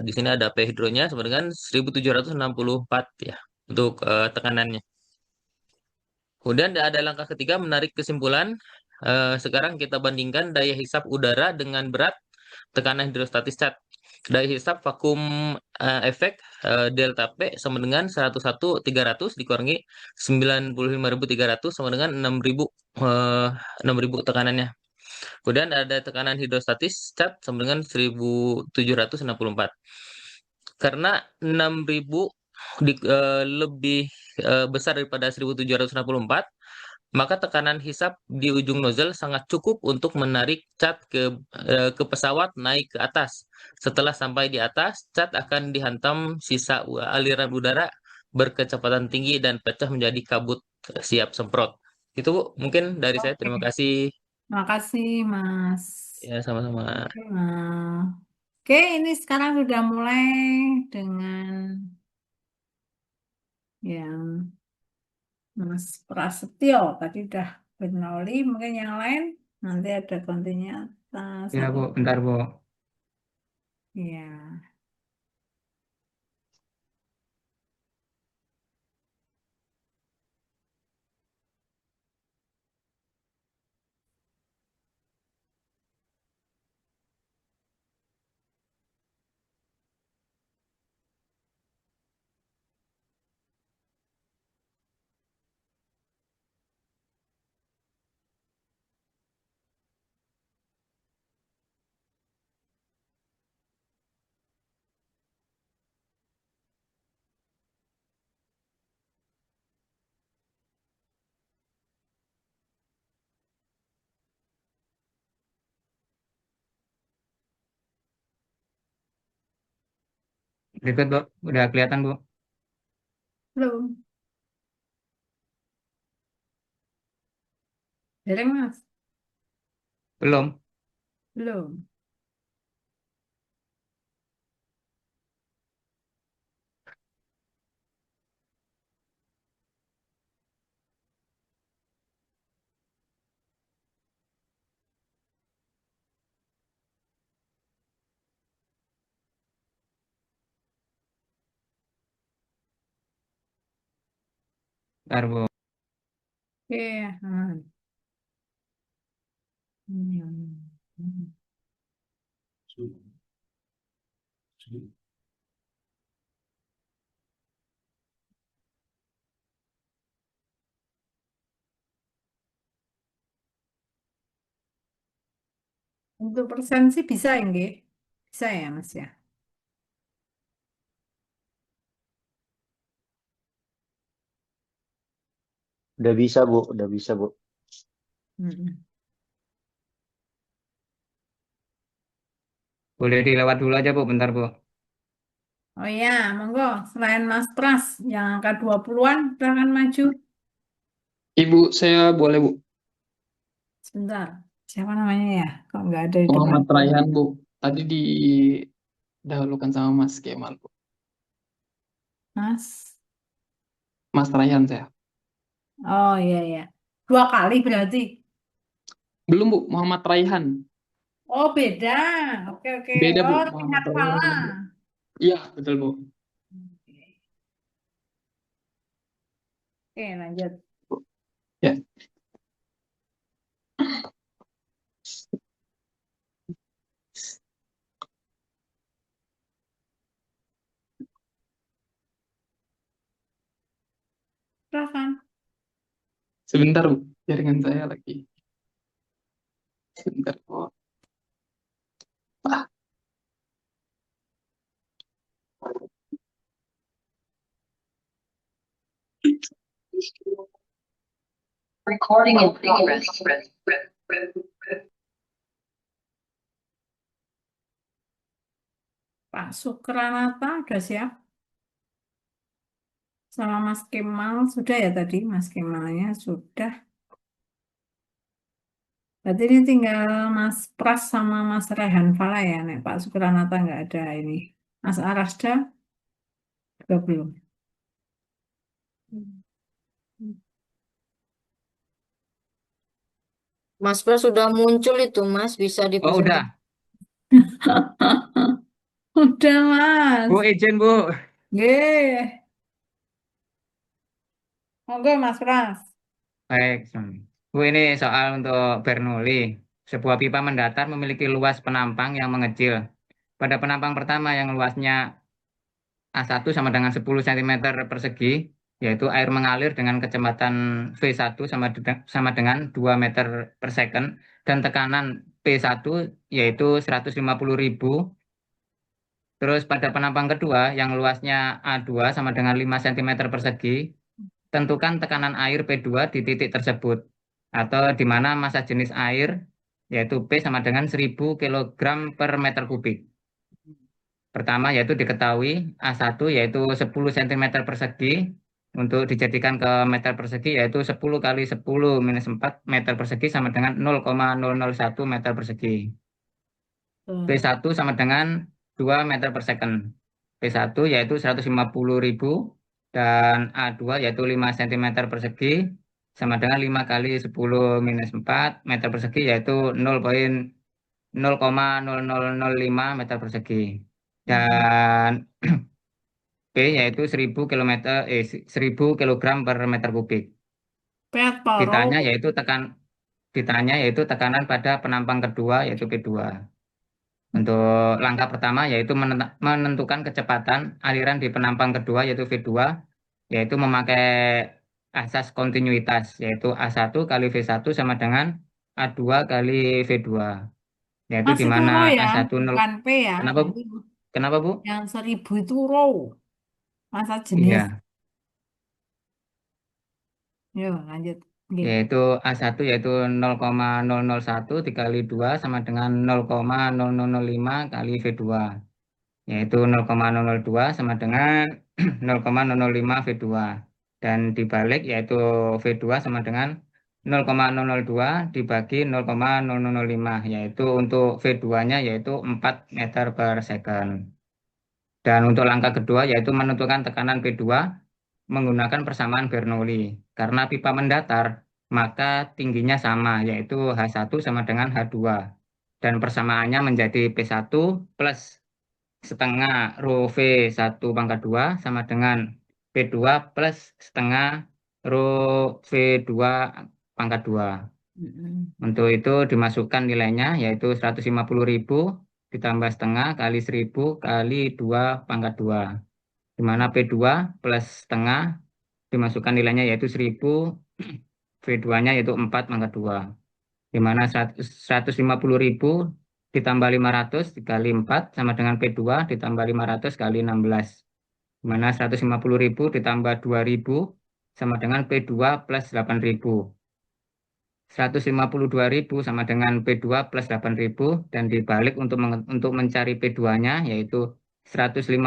Di sini ada P hidronya sama dengan 1.764 ya untuk tekanannya. Kemudian ada langkah ketiga menarik kesimpulan. Sekarang kita bandingkan daya hisap udara dengan berat tekanan hidrostatis cat. Daya hisap vakum efek delta P sama dengan 101.300 dikurangi 95.300 sama dengan 6.000 tekanannya. Kemudian ada tekanan hidrostatis cat sama dengan 1.764. Karena 6.000 lebih besar daripada 1.764, maka tekanan hisap di ujung nozzle sangat cukup untuk menarik cat ke pesawat naik ke atas. Setelah sampai di atas, cat akan dihantam sisa aliran udara berkecepatan tinggi dan pecah menjadi kabut siap semprot. Itu Bu, mungkin dari saya. Terima kasih. Terima kasih, Mas. Ya, sama-sama. Oke, ini sekarang sudah mulai dengan yang Mas Prasetyo. Tadi udah Bernoulli, mungkin yang lain nanti ada kontinuitas. Ya, Bu, bentar, Bu. Iya. Berikut, Bu. Udah kelihatan, Bu? Belum. Dereng, Mas? Belum. Belum. Bentar, Bu. Oke. Hmm. Untuk persen sih bisa enggak? Bisa ya, Mas ya. Udah bisa, Bu. Udah bisa, Bu. Mm-mm. Boleh dilewat dulu aja, Bu. Bentar, Bu. Oh ya, monggo. Selain Mas Pras yang angka 20-an, silakan maju. Ibu, saya boleh, Bu. Sebentar. Siapa namanya ya? Kok nggak ada di depan? Muhammad Raihan, Bu. Tadi didahulukan sama Mas Kemal, Bu. Mas. Mas Raihan saya. Oh iya, iya. 2 kali berarti. Belum, Bu. Muhammad Raihan. Oh beda. Oke, oke. Beda, Bu. Oh, Muhammad tingkat Raihan. pala. Iya, betul, Bu. Oke, lanjut. Ya. Silakan. Sebentar, Bu. Jaringan saya lagi. Sebentar, Bu. Ah, Recording in progress. Pak Sukranata udah siap? Sama Mas Kemal sudah ya tadi? Mas Kemalnya sudah. Berarti ini tinggal Mas Pras sama Mas Rehan Fala ya. Nek Pak Sukranata nggak ada ini. Mas Arasda juga belum. Mas Pras sudah muncul itu, Mas. Bisa Oh, udah. dipresentasikan. Udah Mas. Bu, izin, Bu. Nggih. Monggo Mas Pras. Baik. Bu, ini soal untuk Bernoulli. Sebuah pipa mendatar memiliki luas penampang yang mengecil. Pada penampang pertama yang luasnya A1 sama dengan 10 cm persegi, yaitu air mengalir dengan kecepatan V1 sama dengan 2 meter per second, dan tekanan P1 yaitu 150.000. Terus pada penampang kedua yang luasnya A2 sama dengan 5 cm persegi, tentukan tekanan air P2 di titik tersebut, atau di mana massa jenis air yaitu P sama dengan 1000 kg per meter kubik. Pertama yaitu diketahui A1 yaitu 10 cm persegi, untuk dijadikan ke meter persegi yaitu 10 kali 10 minus 4 meter persegi sama dengan 0,001 meter persegi. P1 sama dengan 2 meter per second. P1 yaitu 150.000 dan A2 yaitu 5 cm persegi sama dengan 5 kali 10 minus 4 meter persegi yaitu 0,0005 meter persegi. Dan P yaitu 1000 kilogram per meter kubik. Ditanya yaitu tekanan pada penampang kedua yaitu P2. Untuk langkah pertama yaitu menentukan kecepatan aliran di penampang kedua yaitu V2, yaitu memakai asas kontinuitas yaitu A1 kali V1 sama dengan A2 kali V2. Yaitu Mas di itu mana row ya, A1 bukan P ya. Kenapa, Bu? Jadi Kenapa, Bu? yang 1000 itu row. Masa jenis. Iya, Yuk lanjut. Nggih. yaitu A1 yaitu 0,001 dikali 2 sama dengan 0,0005 kali V2. Yaitu 0,002 sama dengan 0,005 V2. Dan dibalik yaitu V2 sama dengan 0,002 dibagi 0,005, yaitu untuk V2-nya yaitu 4 meter per second. Dan untuk langkah kedua yaitu menentukan tekanan P2 menggunakan persamaan Bernoulli. Karena pipa mendatar, maka tingginya sama, yaitu H1 sama dengan H2. Dan persamaannya menjadi P1 plus setengah rho V1 pangkat 2 sama dengan P2 plus setengah Rho V2 pangkat 2. Untuk itu dimasukkan nilainya yaitu 150.000 ditambah setengah kali 1.000 kali 2 pangkat 2. Di mana P2 plus setengah dimasukkan nilainya yaitu 1.000, V2-nya yaitu 4 pangkat 2. Di mana 150.000 ditambah 500 dikali 4 sama dengan P2 ditambah 500 kali 16. Di mana 150.000 ditambah 2.000 sama dengan P2 plus 8.000. 152.000 sama dengan P2 plus 8.000 dan dibalik untuk mencari P2-nya yaitu 152.000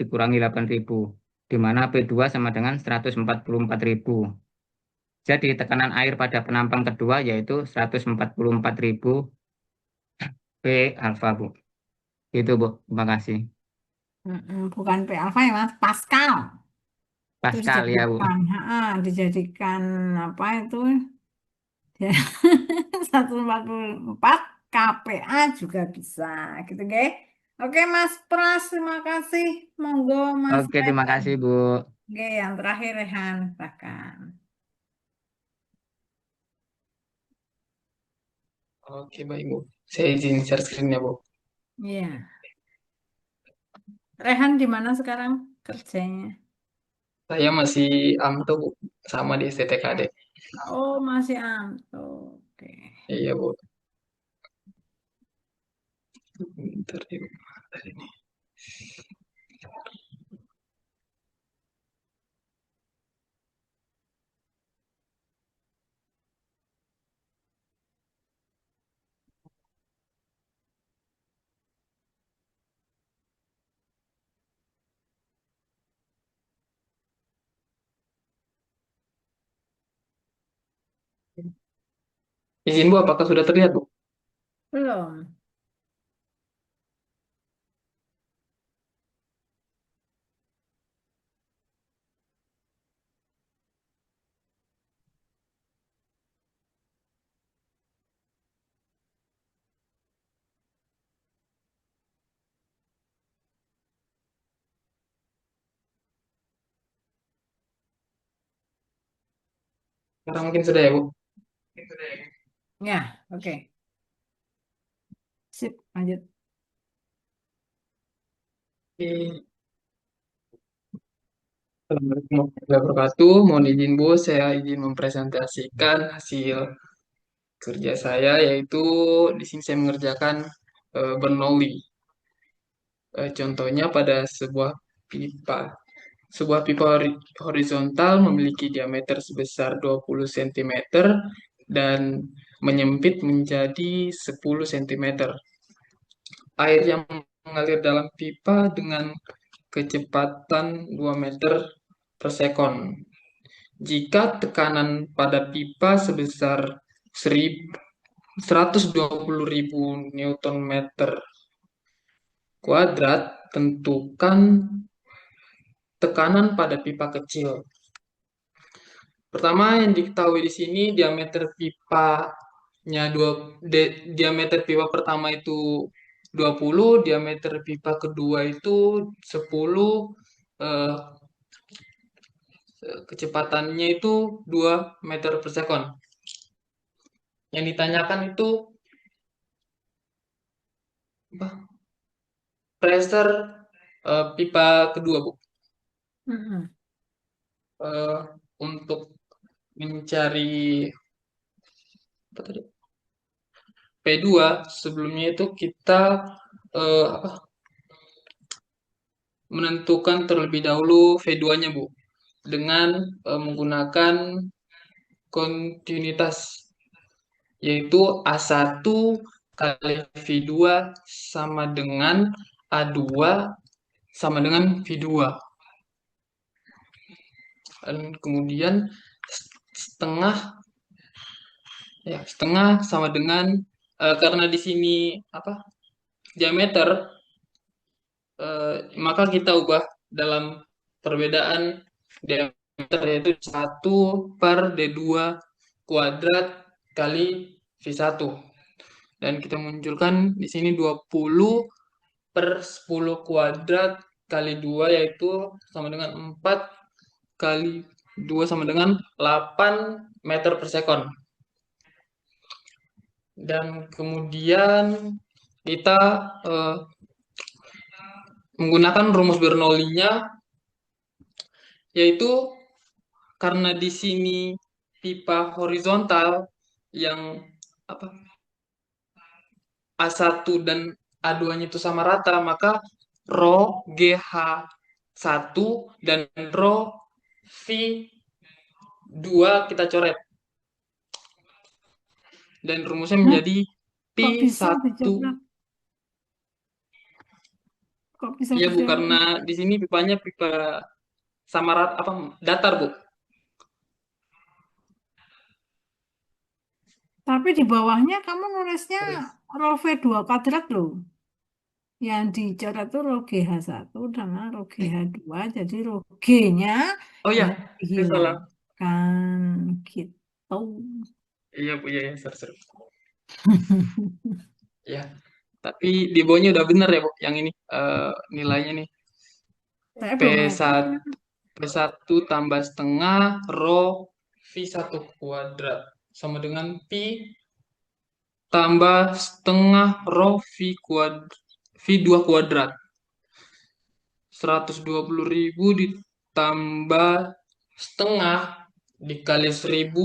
dikurangi 8.000 di mana P2 sama dengan 144.000. Jadi tekanan air pada penampang kedua yaitu 144.000 P alfa, Bu. Itu, Bu. Terima kasih. Bukan P alfa ya Mas, Pascal. Itu Pascal ya, Bu. dijadikan apa itu? 144 KPA juga bisa gitu, guys. Oke Mas Pras, terima kasih. Monggo Mas Oke, terima Rehan. kasih, Bu. Oke, yang terakhir Rehan, silakan. Oke, baik, Bu. Saya izin share screen-nya, Bu. Iya. Rehan di mana sekarang kerjanya? Saya masih AMTO, Bu. Sama di STTKD. Oh, masih AMTO. Oke. Iya, Bu. Bentar, Bu. Ini. Izin, Bu, apakah sudah terlihat, Bu? Belum. Sekarang mungkin sudah ya, Bu? Ya, oke. Sip, lanjut. Assalamualaikum warahmatullahi wabarakatuh. Mohon izin, Bu, saya izin mempresentasikan hasil kerja saya, yaitu di sini saya mengerjakan Bernoulli. Contohnya pada sebuah pipa. Sebuah pipa horizontal memiliki diameter sebesar 20 cm dan menyempit menjadi 10 cm. Air yang mengalir dalam pipa dengan kecepatan 2 meter per sekon. Jika tekanan pada pipa sebesar 120.000 Newton meter kuadrat, tentukan tekanan pada pipa kecil. Pertama yang diketahui di sini diameter pipa pertama itu 20, diameter pipa kedua itu 10, kecepatannya itu 2 meter per sekon. Yang ditanyakan itu pressure pipa kedua, Bu. Untuk mencari P2 sebelumnya itu kita menentukan terlebih dahulu V2-nya, Bu, dengan menggunakan kontinuitas, yaitu A1 kali V2 sama dengan A2 sama dengan V2. Dan kemudian setengah sama dengan karena di sini diameter, maka kita ubah dalam perbedaan diameter, yaitu 1 per D2 kuadrat kali V1. Dan kita munculkan di sini 20 per 10 kuadrat kali 2, yaitu sama dengan 4 kali 2 sama dengan 8 meter per sekon. Dan kemudian kita menggunakan rumus Bernoulli-nya, yaitu karena di sini pipa horizontal yang A1 dan A2-nya itu sama rata, maka rho GH1 dan rho V2 kita coret. Dan rumusnya menjadi Kok bisa P1. dicoret? Kok bisa Iya Bu, dicoret? karena di sini pipanya pipa sama rata, datar Bu. Tapi di bawahnya kamu nulisnya rho V2 kuadrat loh. Yang dicoret itu rho GH1 sama rho GH2. Jadi rho G-nya Oh ya, saya salah. dihilangkan gitu. Iya Bu, iya, sorry. Ya, tapi di bawahnya udah bener ya Bu, yang ini nilainya nih. Saya belum lihat. P1 tambah setengah rho V1 kuadrat sama dengan P tambah setengah rho V2 kuadrat. 120.000 ditambah setengah dikali 1.000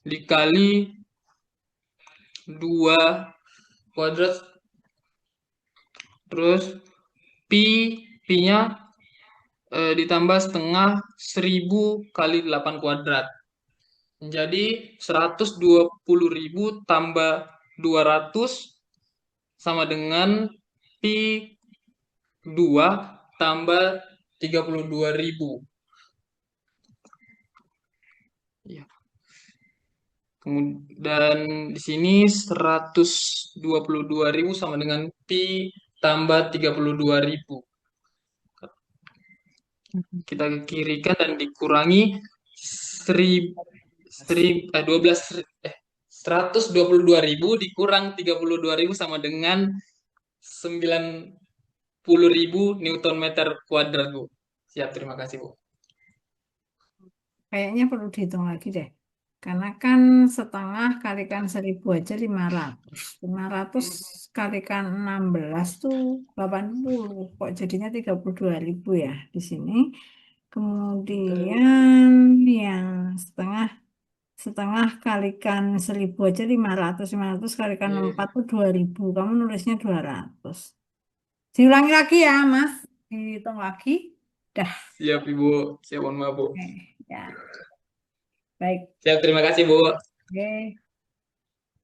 dikali 2 kuadrat. Terus P-nya ditambah setengah 1.000 kali 8 kuadrat. Jadi 120.000 tambah 200 sama dengan P2 tambah 32.000. Ya. Dan di sini 122.000 sama dengan P tambah 32.000. Kita kirikan dan dikurangi 122.000 dikurang 32.000 sama dengan 90.000 Newton meter kuadrat, Bu. Siap, terima kasih, Bu. Kayaknya perlu dihitung lagi deh. Karena kan setengah kalikan 1.000 aja 500. 500 kalikan 16 tuh 80. Kok jadinya 32.000 ya di sini. Kemudian yang setengah kalikan 1.000 aja 500. 500 kalikan 4 tuh 2.000. Kamu nulisnya 200. Diulangi lagi ya, Mas. Dihitung lagi. Dah. Siap, Ibu. Siap, mohon maaf, Bu. Ya. Baik. Siap, terima kasih, Bu. Oke.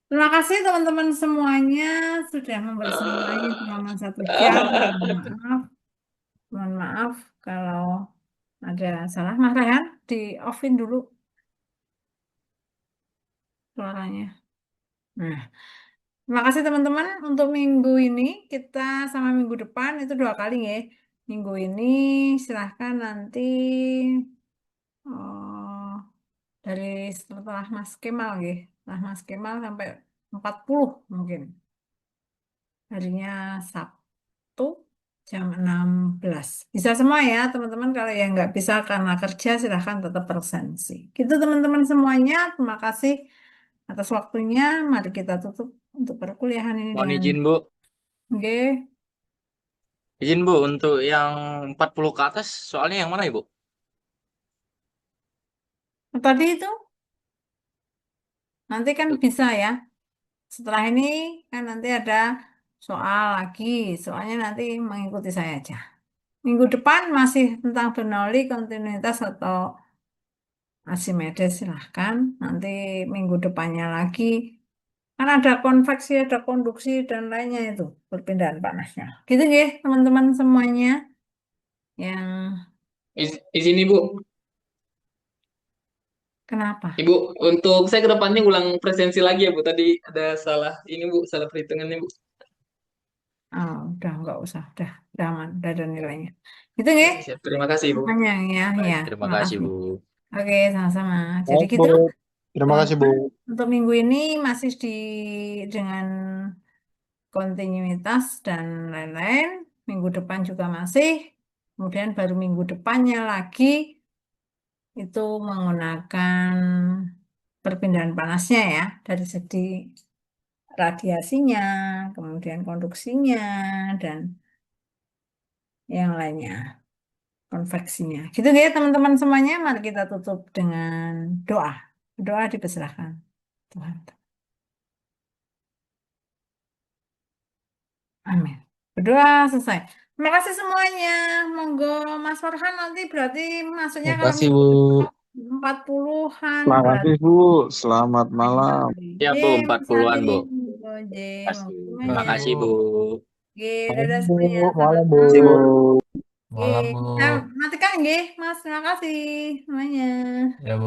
Terima kasih teman-teman semuanya sudah membersamai selama 1 jam. Mohon maaf kalau ada salah. Mas Rehan, di off-in dulu suaranya. Nah, terima kasih teman-teman. Untuk minggu ini kita sama minggu depan itu 2 kali ya. Minggu ini silahkan nanti dari setelah Mas Kemal ya. Setelah Mas Kemal sampai 40 mungkin. Harinya Sabtu jam 16. Bisa semua ya teman-teman. Kalau yang nggak bisa karena kerja silahkan tetap presensi. Gitu teman-teman semuanya. Terima kasih atas waktunya. Mari kita tutup untuk perkuliahan ini Mohon dengan izin, Bu. Oke. Izin, Bu, untuk yang 40 ke atas, soalnya yang mana, Ibu? Tadi itu nanti kan bisa ya. Setelah ini kan nanti ada soal lagi. Soalnya nanti mengikuti saya aja. Minggu depan masih tentang Bernoulli, kontinuitas atau Archimedes silahkan. Nanti minggu depannya lagi. Kan ada konveksi, ada konduksi, dan lainnya itu. Perpindahan panasnya. Gitu ya teman-teman semuanya. Yang Izin, Ibu. Kenapa? Ibu, untuk saya ke depannya ulang presensi lagi ya, Bu. Tadi ada salah ini, Bu. Salah perhitungannya, Bu. Oh, udah nggak usah. Udah aman. Udah ada nilainya. Gitu ya. Siap, terima kasih, Bu. Makanya ya. Baik, terima kasih, Bu. Oke, sama-sama. Jadi Baik, gitu. Bu. Terima kasih, Bu. Untuk minggu ini masih dengan kontinuitas dan lain-lain. Minggu depan juga masih. Kemudian baru minggu depannya lagi itu menggunakan perpindahan panasnya ya, dari segi radiasinya, kemudian konduksinya, dan yang lainnya, konveksinya. Gitu ya teman-teman semuanya, mari kita tutup dengan doa. Doa dipersilahkan Tuhan. Amin. Berdoa selesai. Terima kasih semuanya. Monggo Mas Farhan nanti berarti masuknya Terima kalau kasih, Bu. 40-an Terima berarti. kasih, Bu. Selamat malam. Ya, Bu, J, Mas 40-an, Bu. Adin, monggo J, monggo Terima semuanya. kasih, Bu. Oke, dadah Bu, semuanya. malam, Selamat Bu. malam. Malam, Bu. Oke, matikan nggih, Mas. Terima kasih semuanya. Ya, Bu.